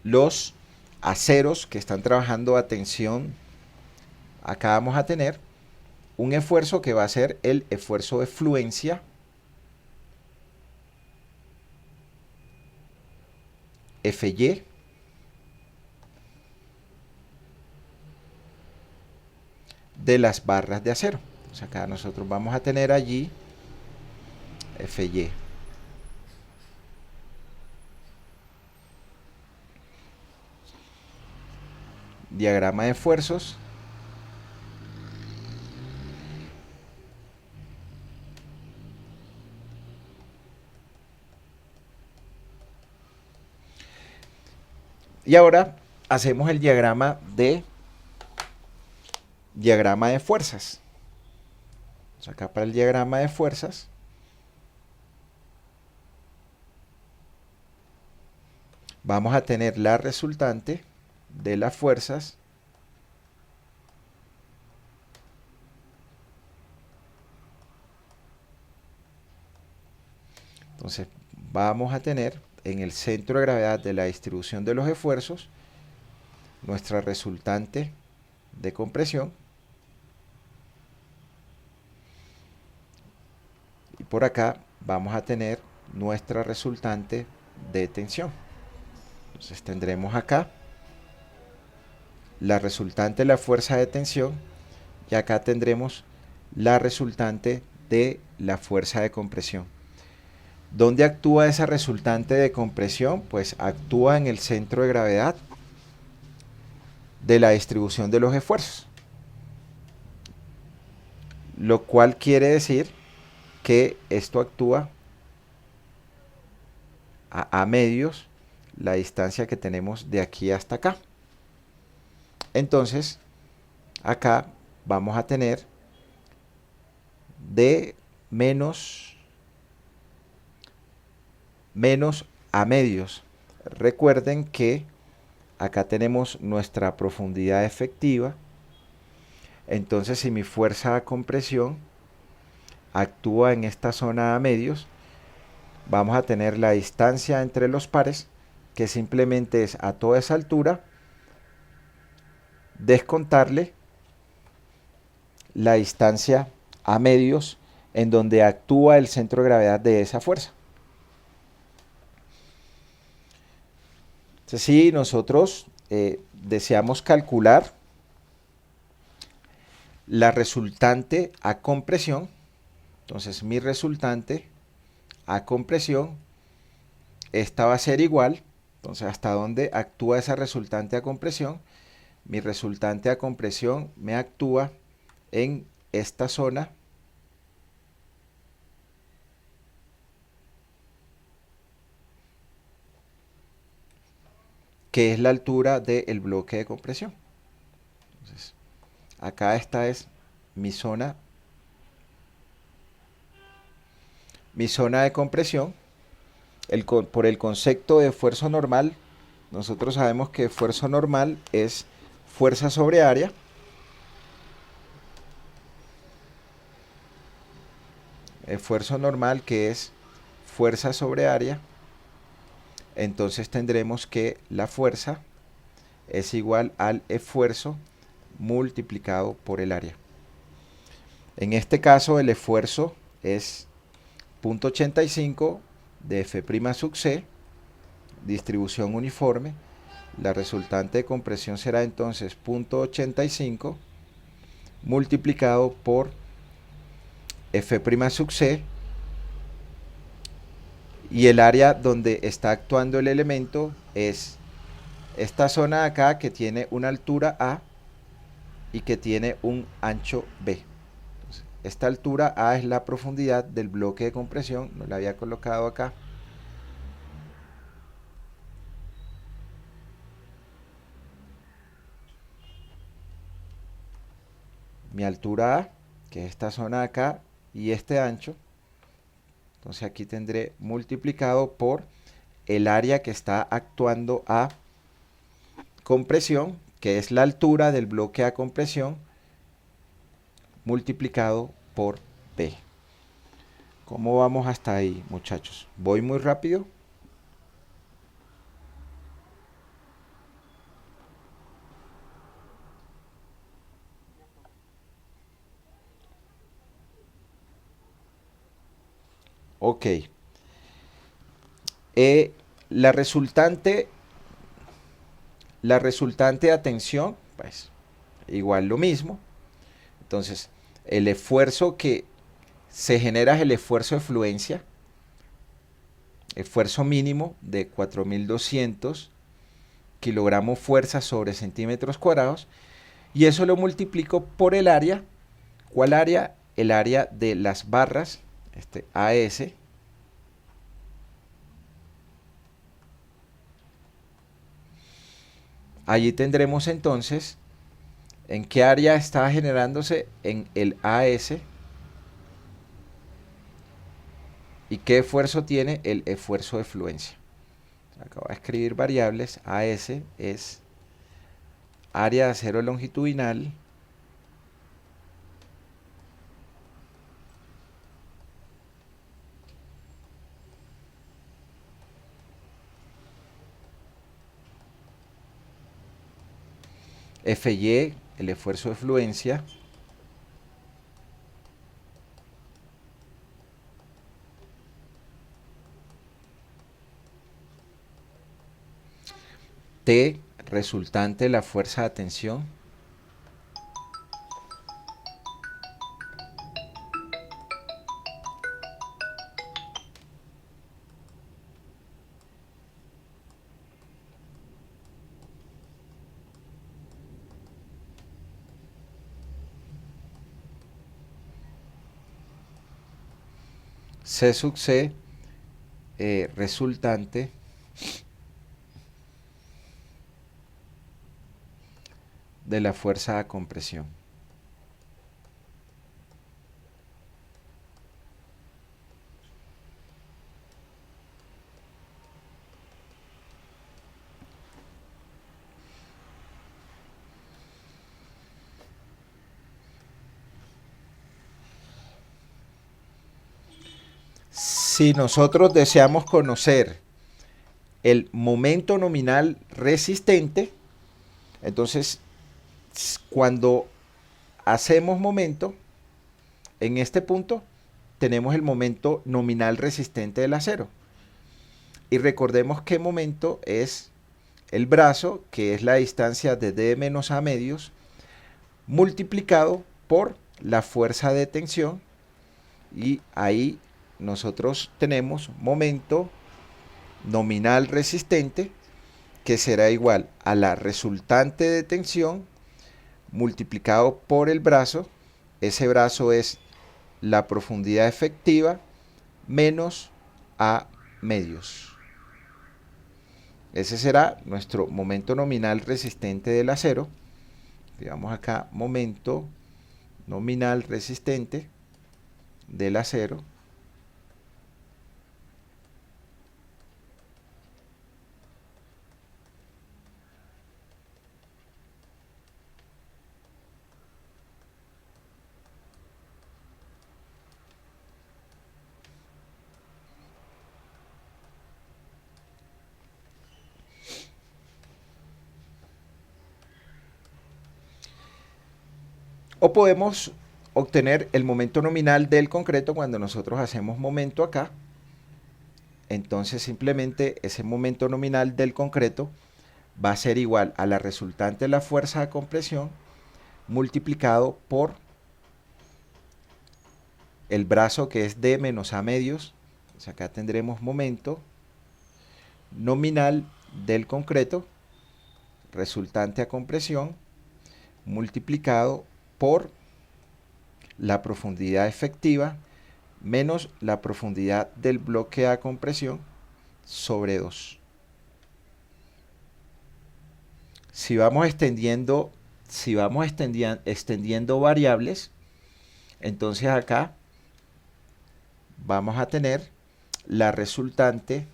los aceros que están trabajando a tensión. Acá vamos a tener un esfuerzo que va a ser el esfuerzo de fluencia Fy de las barras de acero. Entonces acá nosotros vamos a tener allí FY. Diagrama de esfuerzos. Y ahora hacemos el diagrama de fuerzas. Entonces acá para el diagrama de fuerzas vamos a tener la resultante de las fuerzas entonces vamos a tener en el centro de gravedad de la distribución de los esfuerzos nuestra resultante de compresión y por acá vamos a tener nuestra resultante de tensión. Entonces tendremos acá la resultante de la fuerza de tensión y acá tendremos la resultante de la fuerza de compresión. ¿Dónde actúa esa resultante de compresión? Pues actúa en el centro de gravedad de la distribución de los esfuerzos. Lo cual quiere decir que esto actúa a medios la distancia que tenemos de aquí hasta acá. Entonces, acá vamos a tener de menos a medios. Recuerden que acá tenemos nuestra profundidad efectiva. Entonces, si mi fuerza de compresión actúa en esta zona a medios, vamos a tener la distancia entre los pares, que simplemente es a toda esa altura descontarle la distancia a medios en donde actúa el centro de gravedad de esa fuerza. Entonces, si nosotros deseamos calcular la resultante a compresión, entonces mi resultante a compresión, esta va a ser igual, entonces hasta dónde actúa esa resultante a compresión, mi resultante a compresión me actúa en esta zona que es la altura del bloque de compresión. Entonces, acá esta es mi zona de compresión. Por el concepto de esfuerzo normal, nosotros sabemos que esfuerzo normal es fuerza sobre área. Esfuerzo normal que es fuerza sobre área. Entonces tendremos que la fuerza es igual al esfuerzo multiplicado por el área. En este caso el esfuerzo es 0.85 de F' sub C, distribución uniforme. La resultante de compresión será entonces 0.85 multiplicado por F' sub C y el área donde está actuando el elemento es esta zona de acá que tiene una altura A y que tiene un ancho B. Entonces, esta altura A es la profundidad del bloque de compresión, no la había colocado acá. Mi altura A, que es esta zona de acá, y este ancho. Entonces aquí tendré multiplicado por el área que está actuando a compresión, que es la altura del bloque a compresión, multiplicado por P. ¿Cómo vamos hasta ahí, muchachos? ¿Voy muy rápido? Ok. La resultante de atención, pues igual lo mismo. Entonces, el esfuerzo que se genera es el esfuerzo de fluencia, esfuerzo mínimo de 4200 kilogramos fuerza sobre centímetros cuadrados, y eso lo multiplico por el área. ¿Cuál área? El área de las barras, AS. Allí tendremos entonces en qué área está generándose en el AS y qué esfuerzo tiene el esfuerzo de fluencia. Acabo de escribir variables. AS es área de acero longitudinal FY, el esfuerzo de fluencia, T, resultante de la fuerza de tensión, C sub C, resultante de la fuerza de compresión. Si nosotros deseamos conocer el momento nominal resistente, entonces cuando hacemos momento, en este punto tenemos el momento nominal resistente del acero. Y recordemos que momento es el brazo, que es la distancia de D menos A medios, multiplicado por la fuerza de tensión, y ahí nosotros tenemos momento nominal resistente, que será igual a la resultante de tensión multiplicado por el brazo. Ese brazo es la profundidad efectiva menos A medios. Ese será nuestro momento nominal resistente del acero. Digamos acá momento nominal resistente del acero. O podemos obtener el momento nominal del concreto cuando nosotros hacemos momento acá. Entonces simplemente ese momento nominal del concreto va a ser igual a la resultante de la fuerza de compresión multiplicado por el brazo, que es D menos A medios. Entonces acá tendremos momento nominal del concreto resultante a compresión multiplicado por la profundidad efectiva menos la profundidad del bloque a compresión sobre 2. Si vamos extendiendo variables, entonces acá vamos a tener la resultante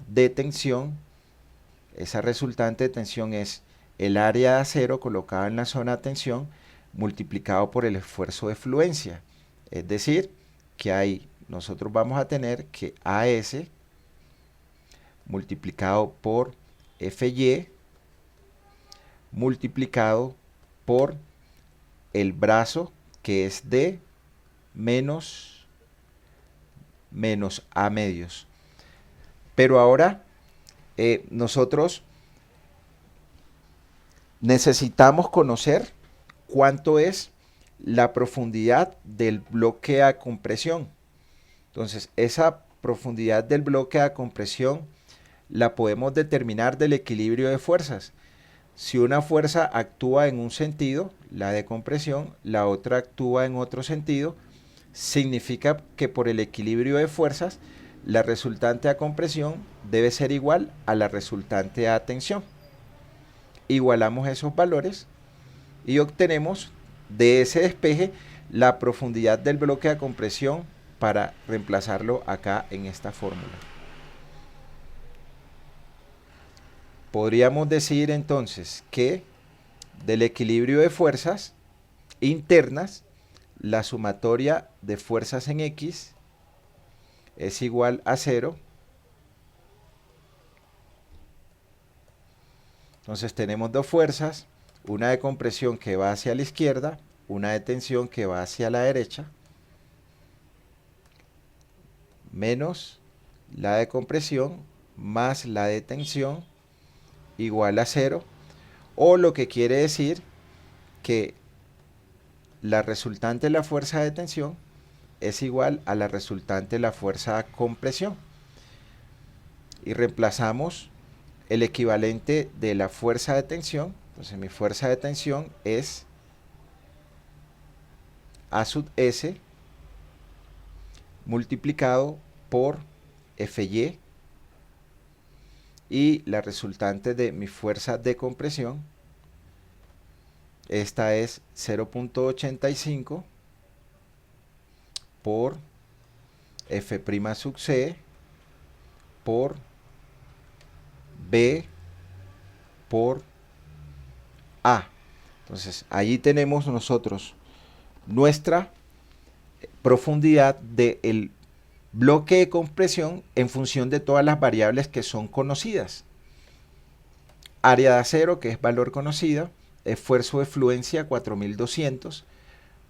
de tensión. Esa resultante de tensión es el área de acero colocada en la zona de tensión multiplicado por el esfuerzo de fluencia. Es decir, que ahí nosotros vamos a tener que AS multiplicado por FY multiplicado por el brazo, que es D menos A medios. Pero ahora nosotros necesitamos conocer cuánto es la profundidad del bloque a compresión. Entonces, esa profundidad del bloque a compresión la podemos determinar del equilibrio de fuerzas. Si una fuerza actúa en un sentido, la de compresión, la otra actúa en otro sentido, significa que por el equilibrio de fuerzas, la resultante a compresión debe ser igual a la resultante a tensión. Igualamos esos valores y obtenemos de ese despeje la profundidad del bloque a compresión para reemplazarlo acá en esta fórmula. Podríamos decir entonces que del equilibrio de fuerzas internas, la sumatoria de fuerzas en X es igual a 0. Entonces tenemos dos fuerzas, una de compresión que va hacia la izquierda, una de tensión que va hacia la derecha, menos la de compresión más la de tensión igual a 0, o lo que quiere decir que la resultante de la fuerza de tensión es igual a la resultante de la fuerza de compresión. Y reemplazamos el equivalente de la fuerza de tensión. Entonces mi fuerza de tensión es A sub S multiplicado por Fy, y la resultante de mi fuerza de compresión, esta es 0.85 por F' sub C por B por A. Entonces allí tenemos nosotros nuestra profundidad del bloque de compresión en función de todas las variables que son conocidas. Área de acero, que es valor conocido, esfuerzo de fluencia 4200,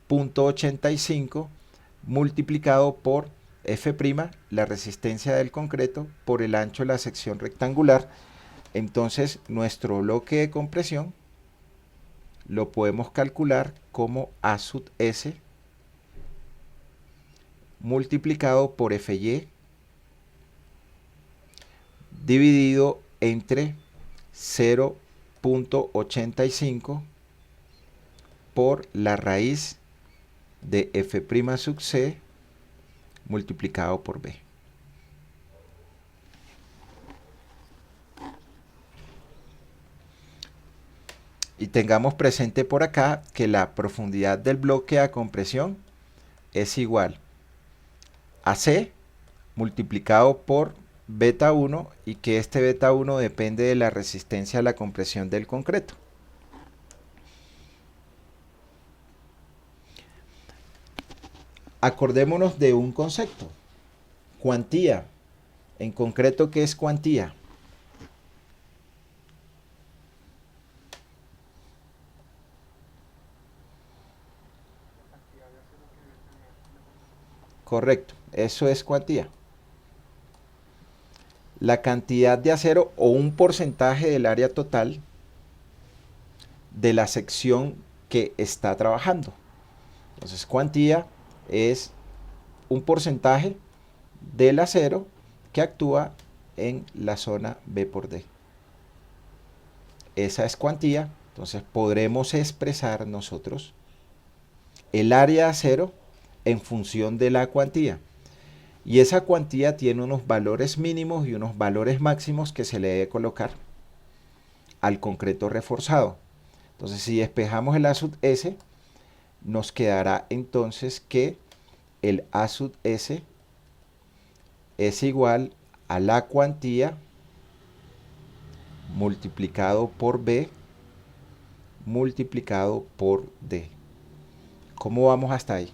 punto 85 multiplicado por F', la resistencia del concreto, por el ancho de la sección rectangular. Entonces nuestro bloque de compresión lo podemos calcular como A sub S multiplicado por Fy dividido entre 0.85 por la raíz de F' sub C multiplicado por B. Y tengamos presente por acá que la profundidad del bloque a compresión es igual a C multiplicado por beta 1, y que este beta 1 depende de la resistencia a la compresión del concreto. Acordémonos de un concepto, cuantía. En concreto, ¿qué es cuantía? Correcto, eso es cuantía. La cantidad de acero o un porcentaje del área total de la sección que está trabajando. Entonces, cuantía es un porcentaje del acero que actúa en la zona B por D. Esa es cuantía. Entonces, podremos expresar nosotros el área de acero en función de la cuantía. Y esa cuantía tiene unos valores mínimos y unos valores máximos que se le debe colocar al concreto reforzado. Entonces, si despejamos el A sub S, nos quedará entonces que el A sub S es igual a la cuantía multiplicado por B multiplicado por D. ¿Cómo vamos hasta ahí?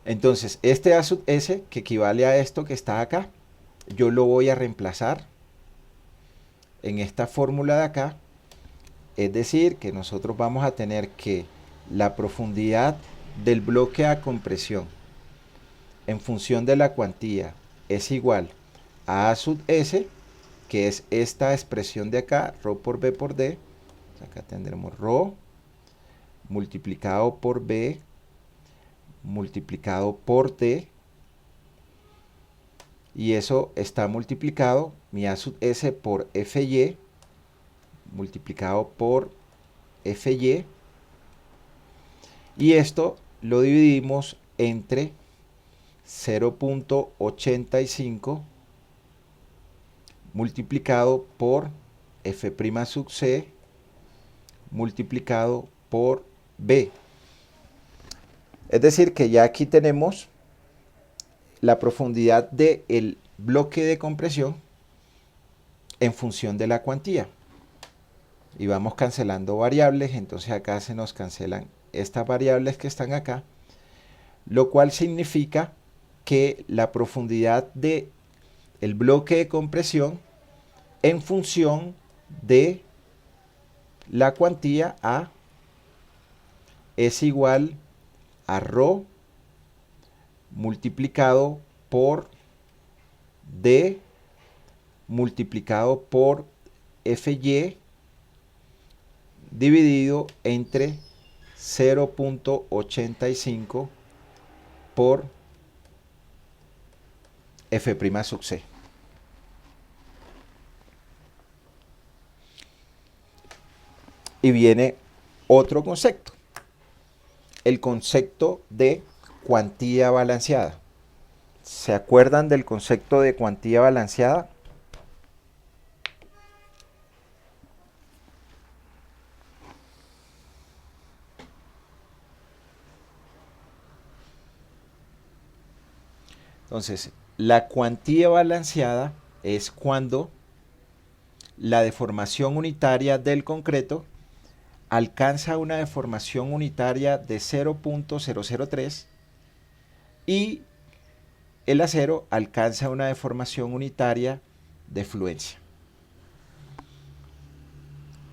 Entonces, este A sub S, que equivale a esto que está acá, yo lo voy a reemplazar en esta fórmula de acá. Es decir, que nosotros vamos a tener que la profundidad del bloque a compresión en función de la cuantía es igual a A sub S, que es esta expresión de acá, ρ por B por D. Acá tendremos ρ multiplicado por B multiplicado por D, y eso está multiplicado, mi A sub S por FY multiplicado por FY, y esto lo dividimos entre 0.85 multiplicado por F' sub C multiplicado por B. Es decir, que ya aquí tenemos la profundidad del bloque de compresión en función de la cuantía. Y vamos cancelando variables, entonces acá se nos cancelan estas variables que están acá, lo cual significa que la profundidad del bloque de compresión en función de la cuantía A es igual a ρ multiplicado por D multiplicado por FY dividido entre 0.85 por F' sub C. Y viene otro concepto, el concepto de cuantía balanceada. ¿Se acuerdan del concepto de cuantía balanceada? Entonces, la cuantía balanceada es cuando la deformación unitaria del concreto alcanza una deformación unitaria de 0.003 y el acero alcanza una deformación unitaria de fluencia.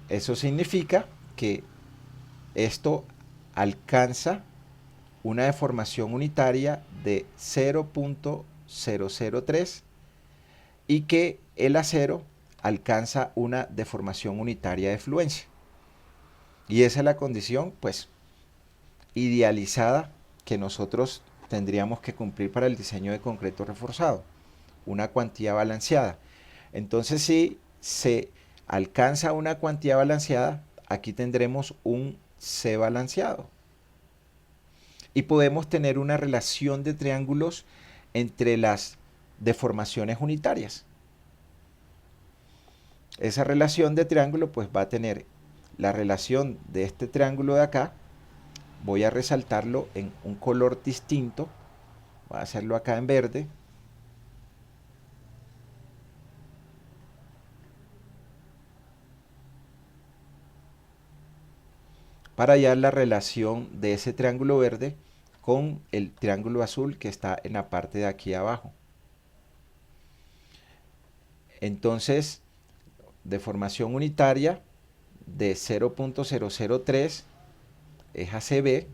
Eso significa que esto alcanza una deformación unitaria de 0.003 y que el acero alcanza una deformación unitaria de fluencia. Y esa es la condición, pues, idealizada que nosotros tendríamos que cumplir para el diseño de concreto reforzado, una cuantía balanceada. Entonces, si se alcanza una cuantía balanceada, aquí tendremos un C balanceado. Y podemos tener una relación de triángulos entre las deformaciones unitarias. Esa relación de triángulo pues va a tener la relación de este triángulo de acá. Voy a resaltarlo en un color distinto. Voy a hacerlo acá en verde. Para hallar la relación de ese triángulo verde con el triángulo azul que está en la parte de aquí abajo. Entonces, deformación unitaria de 0.003 es ACB.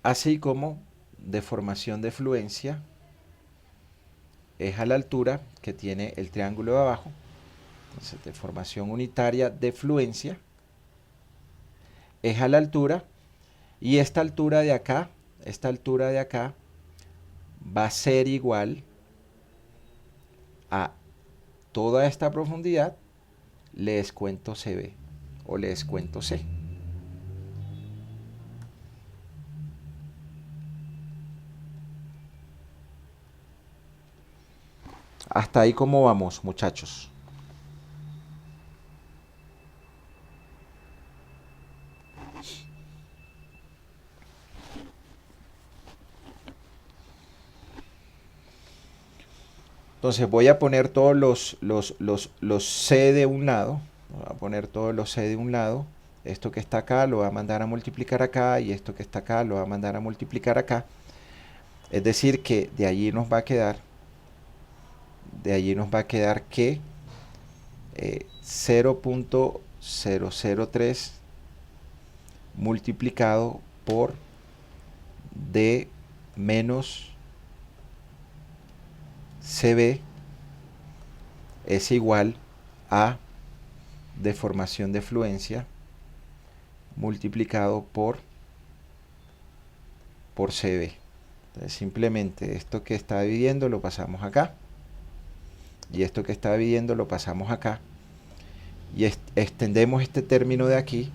Así como deformación de fluencia es a la altura que tiene el triángulo de abajo. Entonces, deformación unitaria de fluencia es a la altura, y esta altura de acá va a ser igual a toda esta profundidad, le descuento CB o le descuento C. Hasta ahí, ¿cómo vamos, muchachos? Entonces voy a poner todos los C de un lado. Voy a poner todos los C de un lado. Esto que está acá lo voy a mandar a multiplicar acá, y esto que está acá lo voy a mandar a multiplicar acá. Es decir, que de allí nos va a quedar de allí nos va a quedar que 0.003 multiplicado por D menos CB es igual a deformación de fluencia multiplicado por CB. Entonces, simplemente esto que está dividiendo lo pasamos acá, y esto que está dividiendo lo pasamos acá, y extendemos este término de aquí,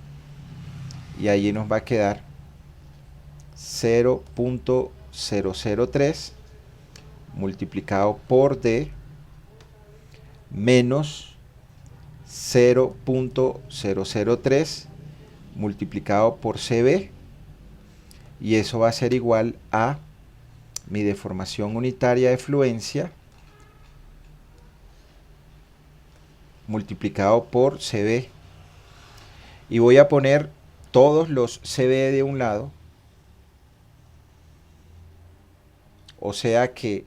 y allí nos va a quedar 0.003 multiplicado por D menos 0.003 multiplicado por CB, y eso va a ser igual a mi deformación unitaria de fluencia multiplicado por CB. Y voy a poner todos los CB de un lado, o sea que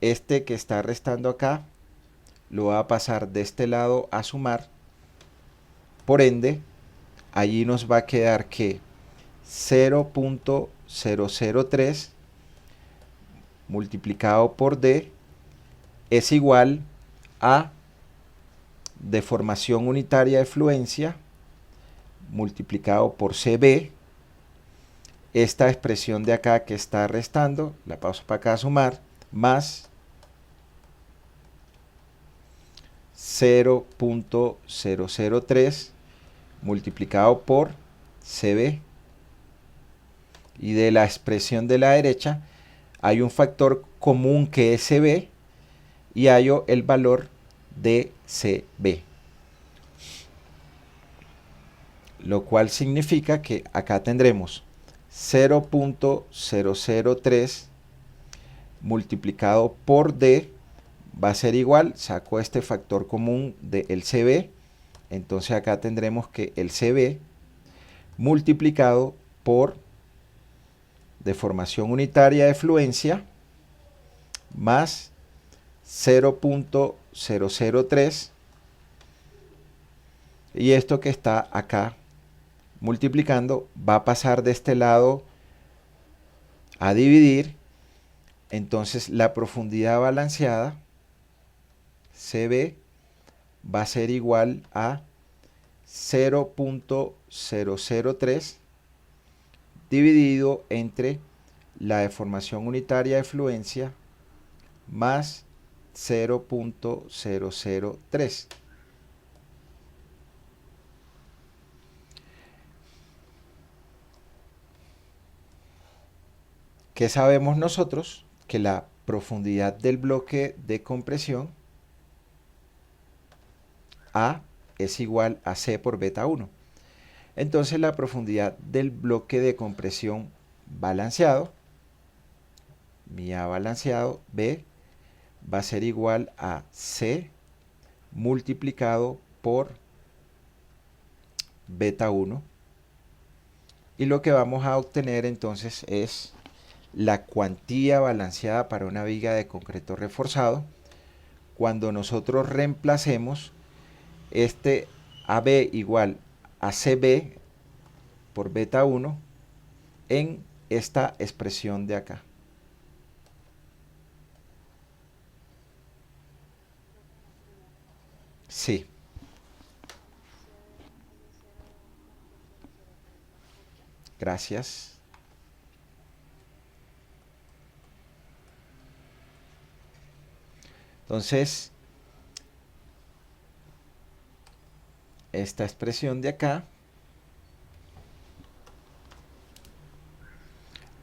este que está restando acá lo va a pasar de este lado a sumar. Por ende, allí nos va a quedar que 0.003 multiplicado por D es igual a deformación unitaria de fluencia multiplicado por CB. Esta expresión de acá que está restando, la paso para acá a sumar, más 0.003 multiplicado por CB. Y de la expresión de la derecha hay un factor común que es CB, y hallo el valor de CB. Lo cual significa que acá tendremos 0.003 multiplicado por D va a ser igual, saco este factor común del CB, entonces acá tendremos que el CB multiplicado por deformación unitaria de fluencia más 0.003, y esto que está acá multiplicando va a pasar de este lado a dividir. Entonces la profundidad balanceada CB va a ser igual a 0.003 dividido entre la deformación unitaria de fluencia más 0.003. ¿Qué sabemos nosotros? Que la profundidad del bloque de compresión A es igual a C por beta 1. Entonces la profundidad del bloque de compresión balanceado, mi A balanceado, B, va a ser igual a C multiplicado por beta 1. Y lo que vamos a obtener entonces es la cuantía balanceada para una viga de concreto reforzado cuando nosotros reemplacemos este AB igual a CB por beta 1 en esta expresión de acá. Sí. Gracias. Entonces, esta expresión de acá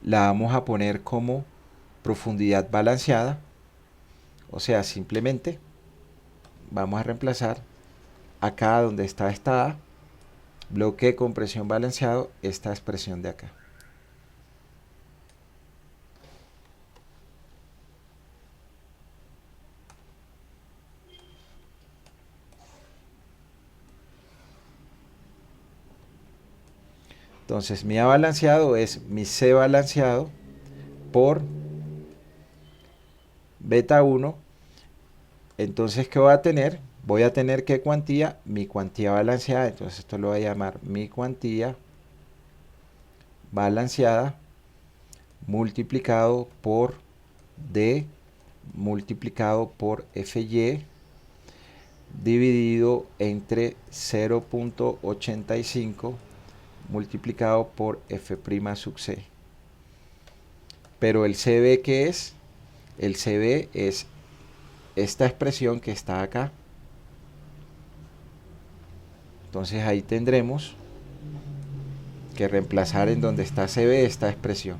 la vamos a poner como profundidad balanceada, o sea, simplemente vamos a reemplazar acá donde está esta A, bloque de compresión balanceado, esta expresión de acá. Entonces mi A balanceado es mi C balanceado por beta 1, Entonces, ¿qué voy a tener? Voy a tener ¿qué cuantía? Mi cuantía balanceada. Entonces, esto lo voy a llamar mi cuantía balanceada multiplicado por D multiplicado por FY dividido entre 0.85 multiplicado por F' sub C. Pero el CB, ¿qué es? El CB es esta expresión que está acá. Entonces ahí tendremos que reemplazar en donde está CB esta expresión.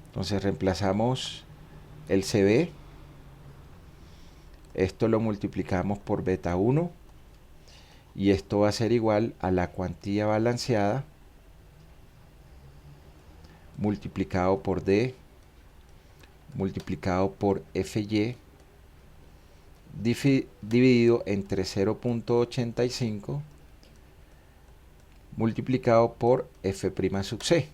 Entonces reemplazamos el CB, esto lo multiplicamos por beta 1 y esto va a ser igual a la cuantía balanceada multiplicado por D multiplicado por FY dividido entre 0.85 multiplicado por F' sub C.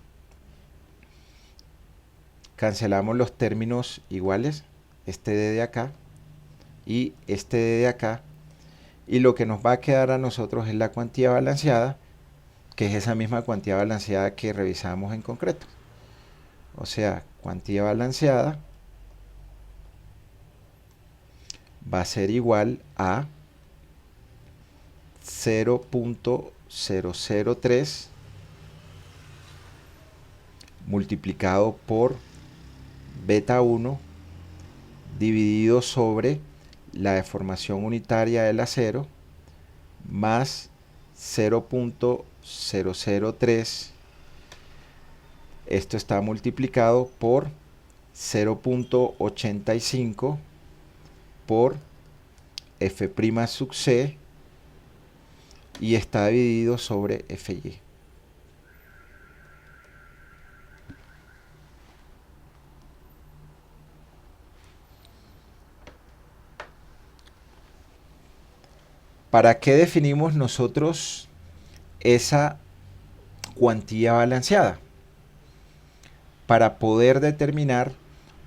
Cancelamos los términos iguales, este D de acá y este D de acá, y lo que nos va a quedar a nosotros es la cuantía balanceada, que es esa misma cuantía balanceada que revisamos en concreto. O sea, cuantía balanceada va a ser igual a 0.003 multiplicado por beta 1 dividido sobre la deformación unitaria del acero más 0.003. Esto está multiplicado por 0.85 por F' sub C y está dividido sobre FY. ¿Para qué definimos nosotros esa cuantía balanceada? Para poder determinar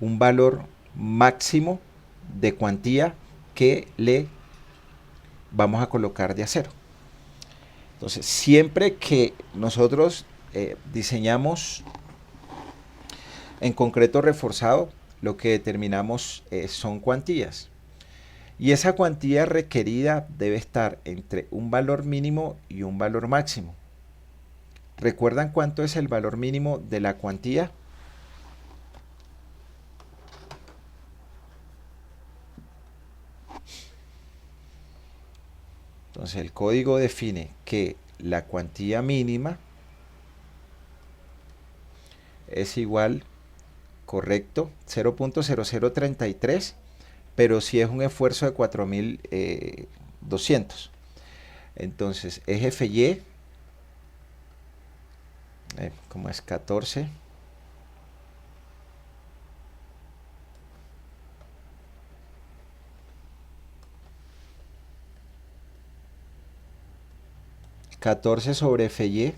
un valor máximo de cuantía que le vamos a colocar de acero. Entonces, siempre que nosotros diseñamos en concreto reforzado, lo que determinamos son cuantías. Y esa cuantía requerida debe estar entre un valor mínimo y un valor máximo. ¿Recuerdan cuánto es el valor mínimo de la cuantía? Entonces el código define que la cuantía mínima es igual, correcto, 0.0033, pero si es un esfuerzo de 4200. Entonces es FY, como es 14, sobre FY.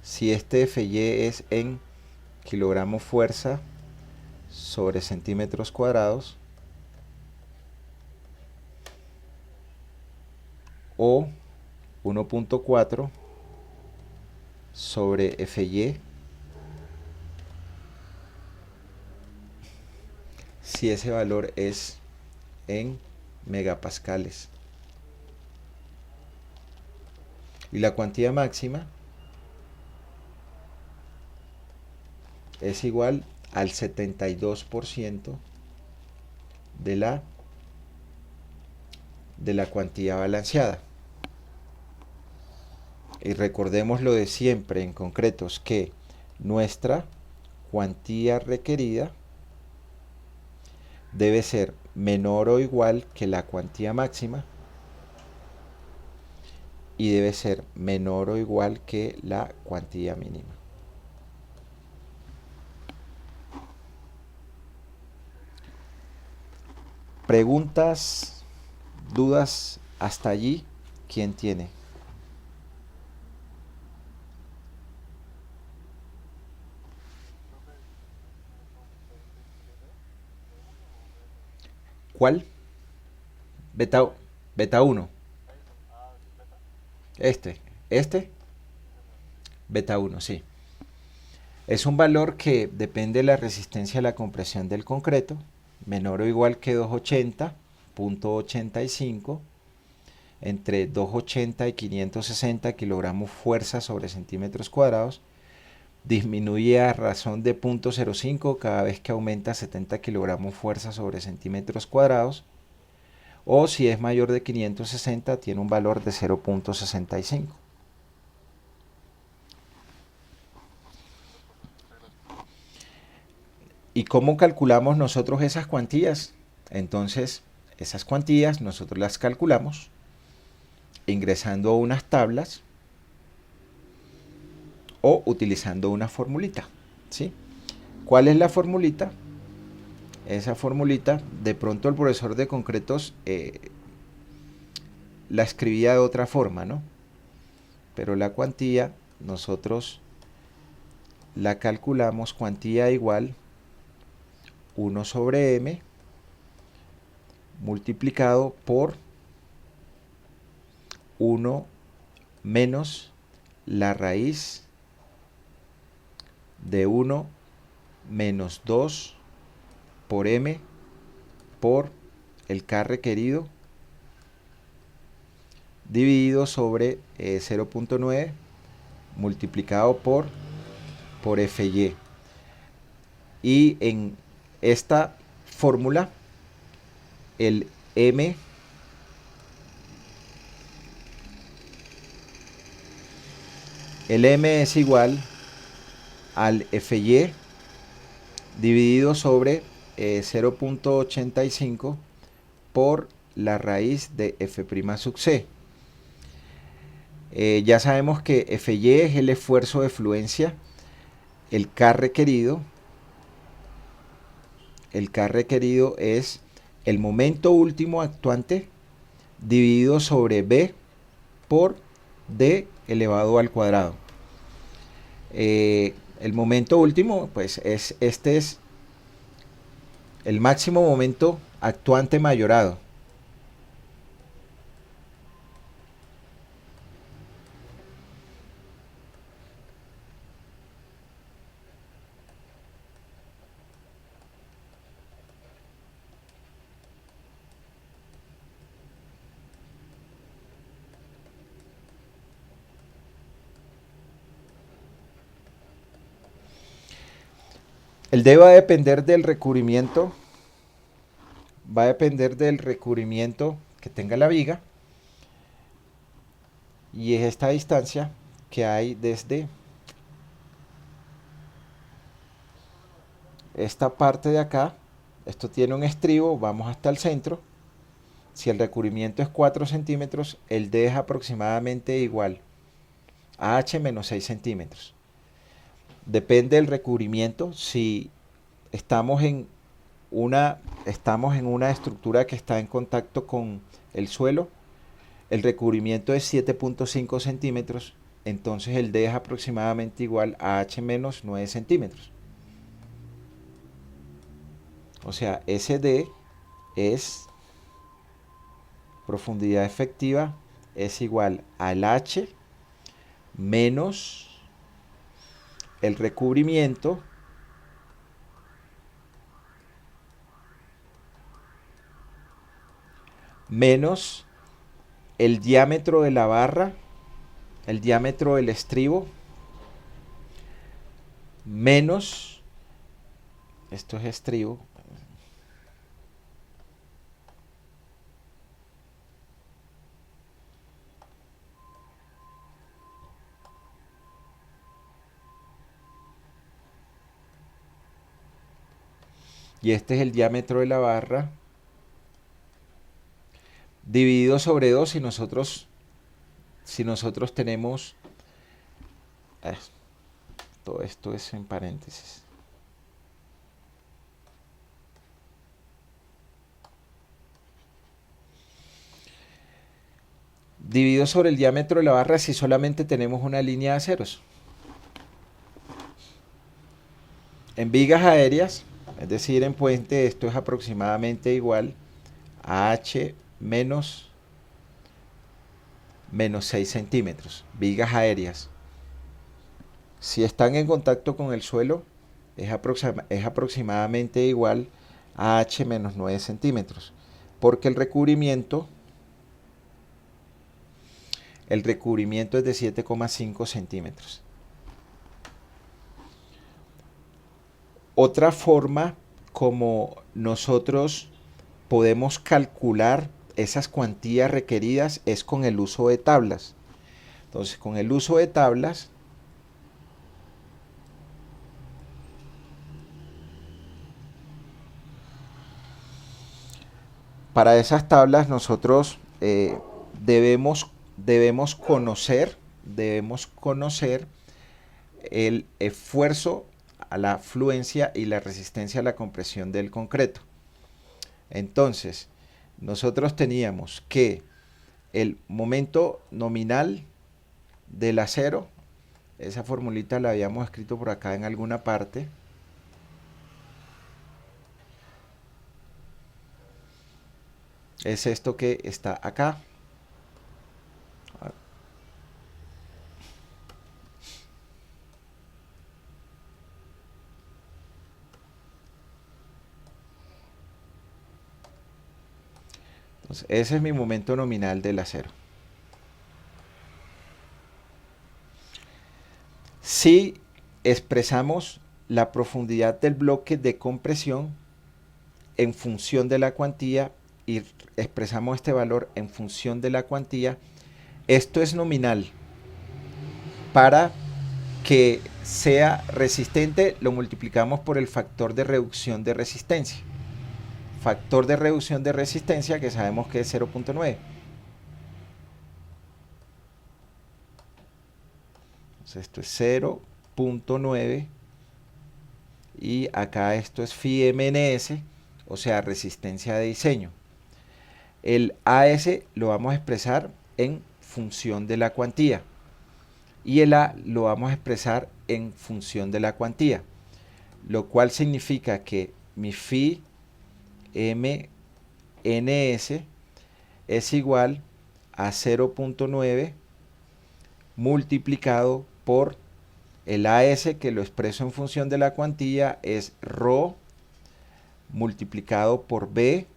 Si este FY es en kilogramos fuerza sobre centímetros cuadrados, o 1.4 sobre FY si ese valor es en megapascales. Y la cuantía máxima es igual al 72% de la cuantía balanceada. Y recordemos lo de siempre en concretos, que nuestra cuantía requerida debe ser menor o igual que la cuantía máxima y debe ser menor o igual que la cuantía mínima. Preguntas, dudas hasta allí, ¿quién tiene? ¿Cuál? Beta, beta uno. Este. Este. Beta uno, sí. Es un valor que depende de la resistencia a la compresión del concreto, menor o igual que 280.85, entre 280 y 560 kilogramos fuerza sobre centímetros cuadrados, disminuye a razón de 0.05 cada vez que aumenta 70 kilogramos fuerza sobre centímetros cuadrados, o si es mayor de 560 tiene un valor de 0.65. ¿Y cómo calculamos nosotros esas cuantías? Entonces, esas cuantías nosotros las calculamos ingresando a unas tablas o utilizando una formulita, ¿sí? ¿Cuál es la formulita? Esa formulita, de pronto el profesor de concretos la escribía de otra forma, ¿no? Pero la cuantía nosotros la calculamos cuantía igual 1 sobre m multiplicado por 1 menos la raíz de 1 menos 2 por m por el K requerido dividido sobre 0.9 multiplicado por FY. Y en esta fórmula el M es igual al FY dividido sobre 0.85 por la raíz de F' sub C. Ya sabemos que FY es el esfuerzo de fluencia, el K requerido es el momento último actuante dividido sobre B por D elevado al cuadrado. El momento último, pues este es el máximo momento actuante mayorado. El D va a depender del recubrimiento, que tenga la viga, y es esta distancia que hay desde esta parte de acá. Esto tiene un estribo, vamos hasta el centro. Si el recubrimiento es 4 centímetros, el D es aproximadamente igual a H menos 6 centímetros. Depende del recubrimiento. Si estamos en una estructura que está en contacto con el suelo, el recubrimiento es 7.5 centímetros, entonces el D es aproximadamente igual a H menos 9 centímetros. O sea, ese D es profundidad efectiva, es igual al H menos el recubrimiento menos el diámetro de la barra, el diámetro del estribo, menos, esto es estribo, y este es el diámetro de la barra, dividido sobre 2 si nosotros tenemos, todo esto es en paréntesis. Dividido sobre el diámetro de la barra si solamente tenemos una línea de ceros. En vigas aéreas, es decir, en puente, esto es aproximadamente igual a h menos 6 centímetros, vigas aéreas. Si están en contacto con el suelo, es aproximadamente igual a h menos 9 centímetros, porque el recubrimiento es de 7,5 centímetros. Otra forma como nosotros podemos calcular esas cuantías requeridas es con el uso de tablas. Entonces, con el uso de tablas, para esas tablas nosotros debemos conocer el esfuerzo a la fluencia y la resistencia a la compresión del concreto. Entonces, nosotros teníamos que el momento nominal del acero, esa formulita la habíamos escrito por acá en alguna parte, es esto que está acá. Entonces, ese es mi momento nominal del acero. Si expresamos la profundidad del bloque de compresión en función de la cuantía y expresamos este valor en función de la cuantía, esto es nominal. Para que sea resistente, lo multiplicamos por el factor de reducción de resistencia. Factor de reducción de resistencia que sabemos que es 0.9. Entonces esto es 0.9 y acá esto es phi MNS, o sea, resistencia de diseño. El AS lo vamos a expresar en función de la cuantía y el A lo vamos a expresar en función de la cuantía, lo cual significa que mi phi MNS es igual a 0.9 multiplicado por el AS, que lo expreso en función de la cuantía, es ρ multiplicado por B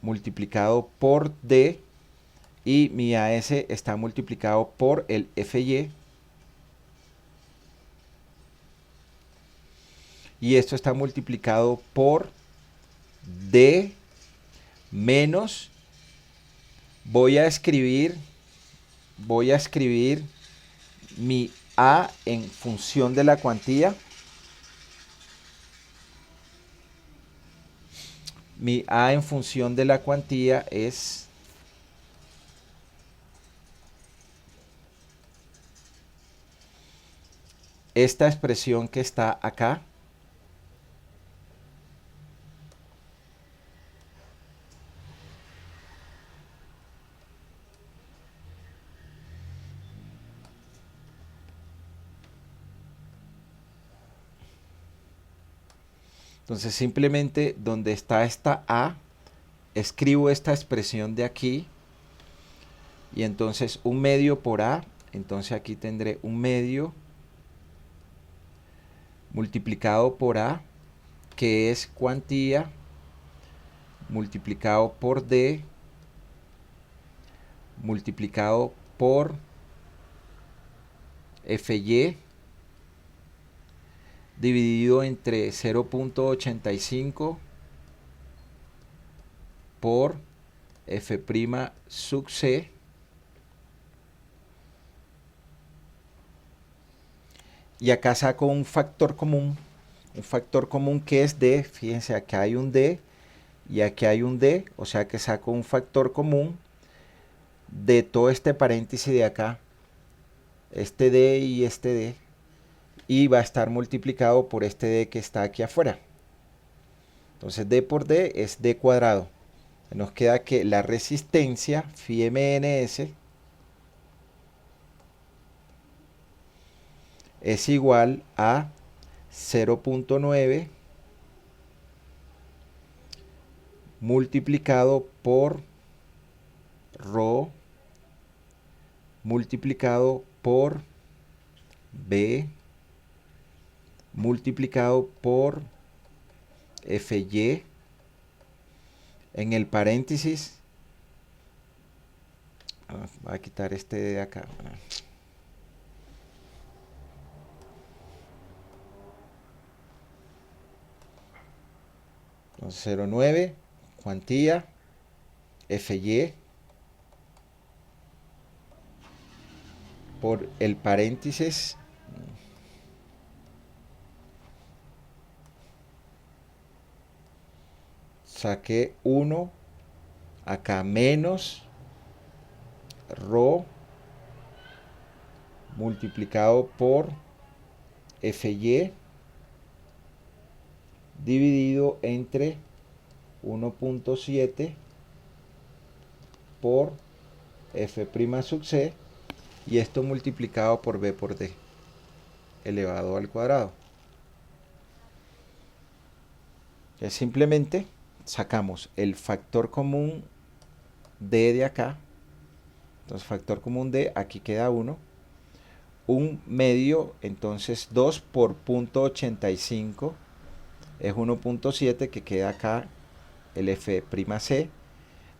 multiplicado por D, y mi AS está multiplicado por el FY, y esto está multiplicado por D menos, voy a escribir mi A en función de la cuantía. Mi A en función de la cuantía es esta expresión que está acá. Entonces simplemente donde está esta A, escribo esta expresión de aquí, y entonces un medio por A, entonces aquí tendré un medio multiplicado por A, que es cuantía, multiplicado por D, multiplicado por FY, dividido entre 0.85 por F' sub C, y acá saco un factor común que es D. Fíjense, acá hay un D y aquí hay un D, o sea que saco un factor común de todo este paréntesis de acá, este D y este D, y va a estar multiplicado por este D que está aquí afuera. Entonces D por D es D cuadrado. Nos queda que la resistencia phi MNS es igual a 0.9 multiplicado por ρ multiplicado por B multiplicado por Fy en el paréntesis. Voy a quitar este de acá. Entonces 0,9 cuantía Fy por el paréntesis saqué 1 acá menos ρ multiplicado por Fy dividido entre 1.7 por F' sub c y esto multiplicado por B por D elevado al cuadrado. Entonces simplemente sacamos el factor común D de acá. Entonces factor común D, aquí queda 1. Un medio, entonces 2 por 0.85 es 1.7 que queda acá el F'C.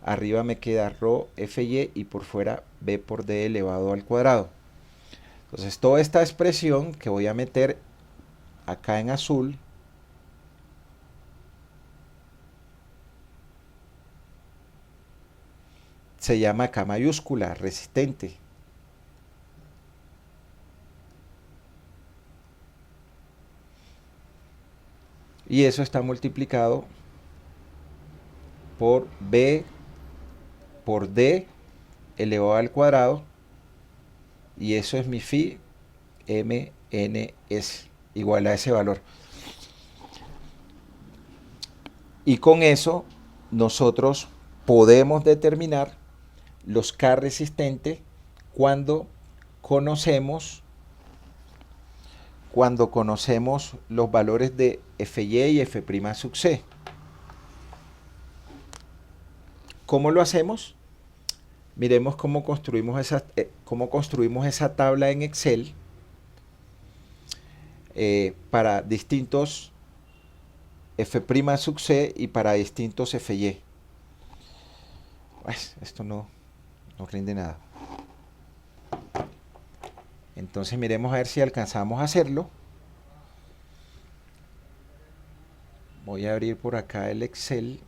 Arriba me queda ρ Fy y por fuera B por D elevado al cuadrado. Entonces toda esta expresión que voy a meter acá en azul se llama K mayúscula, resistente. Y eso está multiplicado por B por D elevado al cuadrado. Y eso es mi phi mns igual a ese valor. Y con eso nosotros podemos determinar los K resistentes cuando conocemos los valores de Fy y F' sub c. ¿Cómo lo hacemos? Miremos cómo construimos esa tabla en Excel para distintos F' sub c y para distintos Fy. Pues, esto no rinde nada. Entonces miremos a ver si alcanzamos a hacerlo. Voy a abrir por acá el Excel.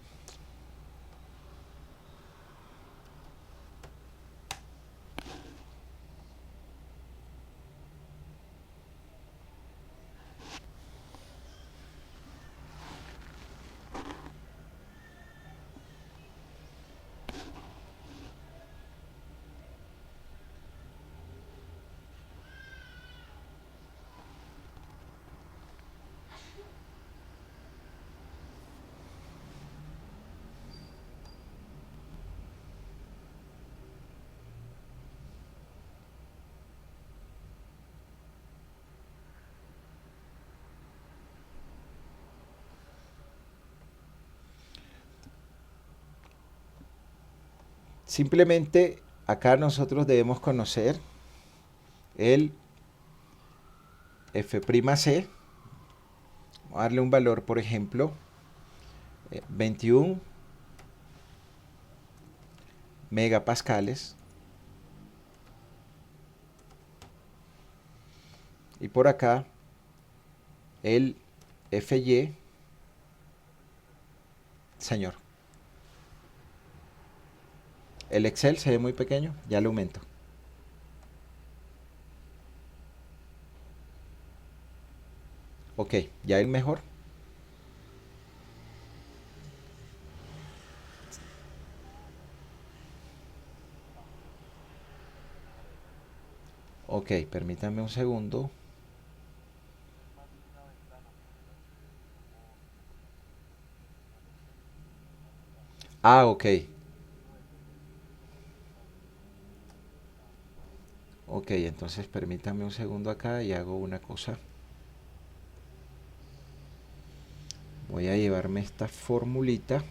Simplemente acá nosotros debemos conocer el F'C. Vamos a darle un valor, por ejemplo, 21 megapascales. Y por acá el Fy, señor. El Excel se ve muy pequeño, ya lo aumento. Ok, ya es mejor. Ok, permítanme un segundo. Ah, ok. Ok, entonces permítanme un segundo acá y hago una cosa. Voy a llevarme esta formulita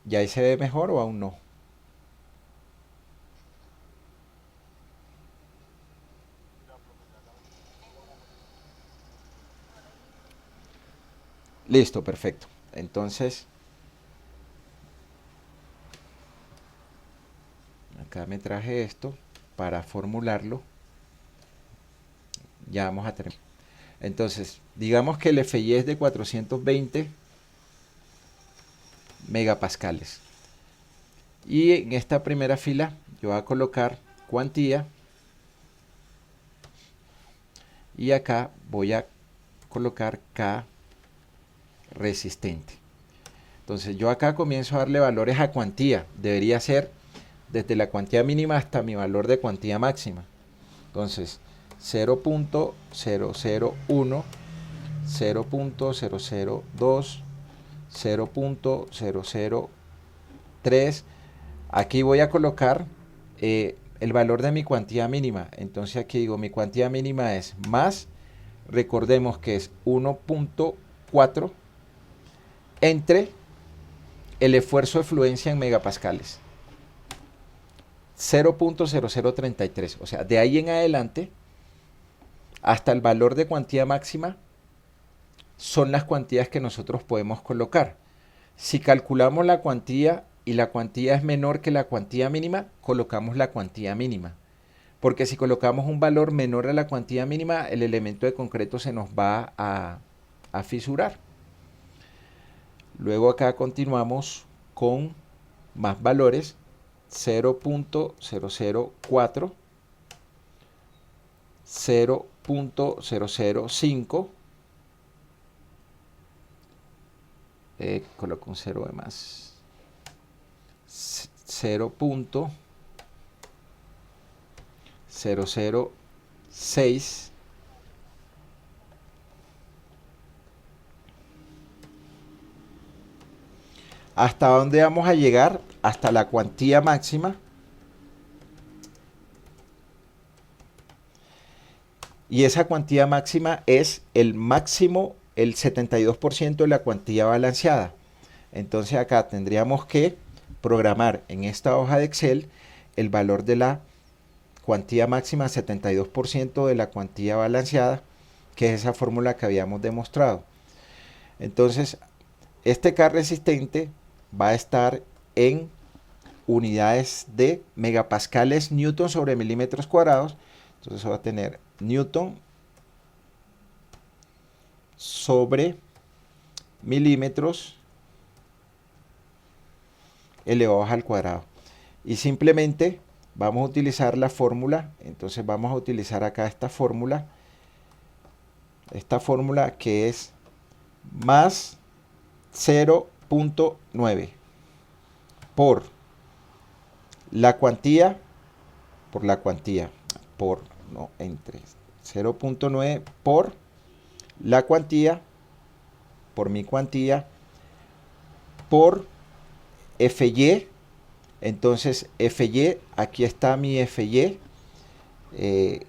¿Ya ahí se ve mejor o aún no? Listo, perfecto. Entonces, acá me traje esto para formularlo. Ya vamos a terminar. Entonces, digamos que el FI es de 420 megapascales. Y en esta primera fila yo voy a colocar cuantía y acá voy a colocar K resistente. Entonces yo acá comienzo a darle valores a cuantía. Debería ser desde la cuantía mínima hasta mi valor de cuantía máxima. Entonces 0.001, 0.002, 0.003. Aquí voy a colocar el valor de mi cuantía mínima. Entonces aquí digo mi cuantía mínima es más, recordemos que es 1.4 entre el esfuerzo de fluencia en megapascales. 0.0033. O sea, de ahí en adelante hasta el valor de cuantía máxima son las cuantías que nosotros podemos colocar. Si calculamos la cuantía y la cuantía es menor que la cuantía mínima, colocamos la cuantía mínima. Porque si colocamos un valor menor a la cuantía mínima, el elemento de concreto se nos va a fisurar. Luego acá continuamos con más valores. 0.004, 0.005, coloco un 0 de más, 0.006, ¿hasta dónde vamos a llegar? Hasta la cuantía máxima. Y esa cuantía máxima es el máximo, el 72% de la cuantía balanceada. Entonces acá tendríamos que programar en esta hoja de Excel el valor de la cuantía máxima, 72% de la cuantía balanceada, que es esa fórmula que habíamos demostrado. Entonces, este K resistente va a estar en unidades de megapascales newton sobre milímetros cuadrados. Entonces va a tener newton sobre milímetros elevados al cuadrado. Y simplemente vamos a utilizar la fórmula. Entonces vamos a utilizar acá esta fórmula que es más 0.9 por la cuantía, por, no, entre 0.9 por la cuantía, por mi cuantía, por FY. Entonces FY, aquí está mi FY, que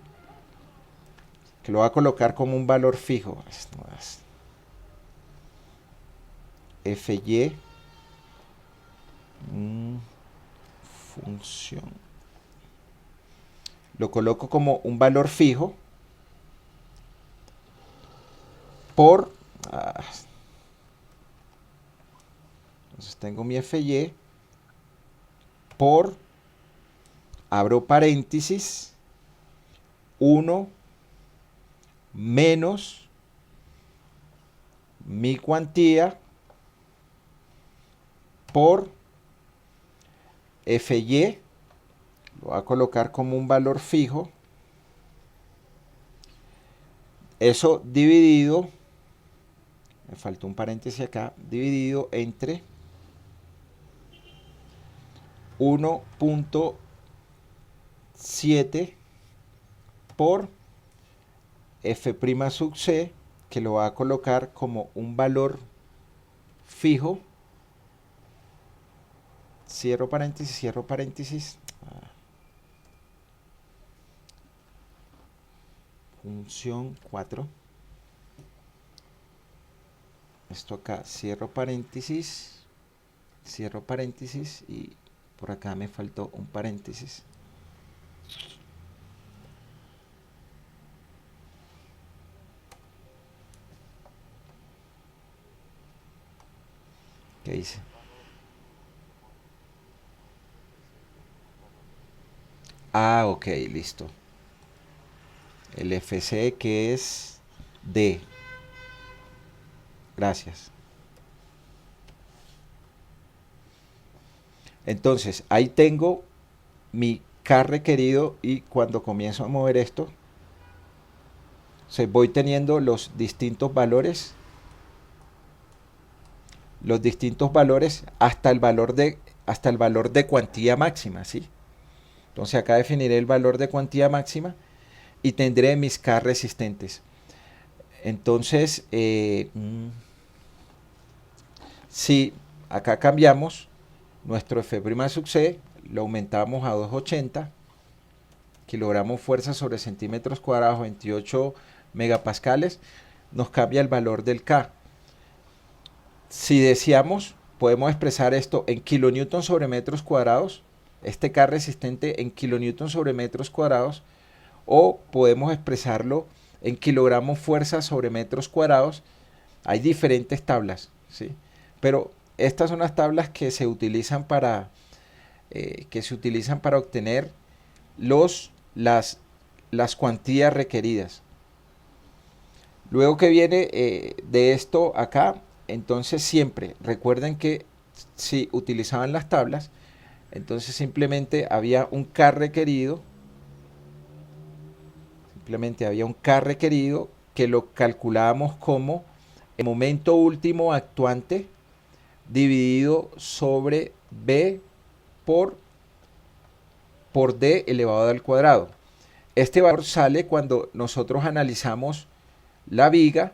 lo voy a colocar como un valor fijo. FY, función. Lo coloco como un valor fijo por... entonces tengo mi FY por, abro paréntesis, 1 menos mi cuantía por FY, lo voy a colocar como un valor fijo, eso dividido, me faltó un paréntesis acá, dividido entre 1.7 por F' sub C, que lo va a colocar como un valor fijo, cierro paréntesis, función 4, esto acá, cierro paréntesis, Cierro paréntesis y por acá me faltó un paréntesis. ¿Qué dice? Ah, ok, listo. El FC que es D. Gracias. Entonces, ahí tengo mi K requerido y cuando comienzo a mover esto, voy teniendo los distintos valores hasta el valor de cuantía máxima, ¿sí? Entonces acá definiré el valor de cuantía máxima y tendré mis K resistentes. Entonces, si acá cambiamos nuestro F' sub C, lo aumentamos a 280 kilogramos fuerza sobre centímetros cuadrados, 28 megapascales, nos cambia el valor del K. Si deseamos, podemos expresar esto en kilonewton sobre metros cuadrados, este K resistente en kilonewton sobre metros cuadrados, o podemos expresarlo en kilogramos fuerza sobre metros cuadrados. Hay diferentes tablas, ¿sí? Pero estas son las tablas que se utilizan para obtener las cuantías requeridas. Luego que viene de esto acá, entonces siempre recuerden que si utilizaban las tablas, entonces simplemente había un K requerido, que lo calculábamos como el momento último actuante dividido sobre B por D elevado al cuadrado. Este valor sale cuando nosotros analizamos la viga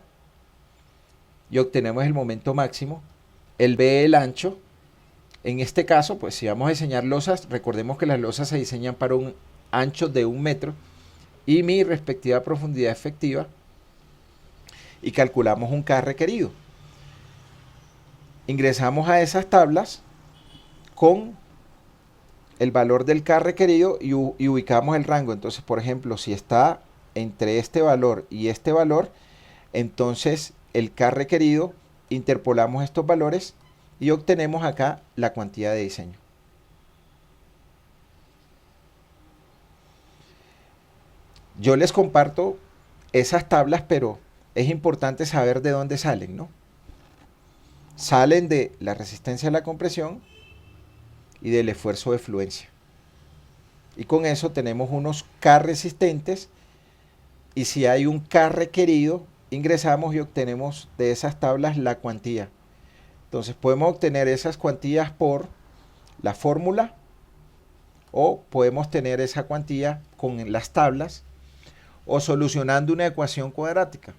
y obtenemos el momento máximo, el B el ancho. En este caso, pues si vamos a diseñar losas, recordemos que las losas se diseñan para un ancho de 1 metro y mi respectiva profundidad efectiva, y calculamos un K requerido. Ingresamos a esas tablas con el valor del K requerido y ubicamos el rango. Entonces, por ejemplo, si está entre este valor y este valor, entonces el K requerido, interpolamos estos valores y obtenemos acá la cuantía de diseño. Yo les comparto esas tablas, pero es importante saber de dónde salen, ¿no? Salen de la resistencia a la compresión y del esfuerzo de fluencia. Y con eso tenemos unos K resistentes, y si hay un K requerido, ingresamos y obtenemos de esas tablas la cuantía. Entonces podemos obtener esas cuantías por la fórmula, o podemos tener esa cuantía con las tablas, o solucionando una ecuación cuadrática,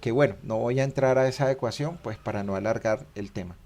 que bueno, no voy a entrar a esa ecuación pues para no alargar el tema.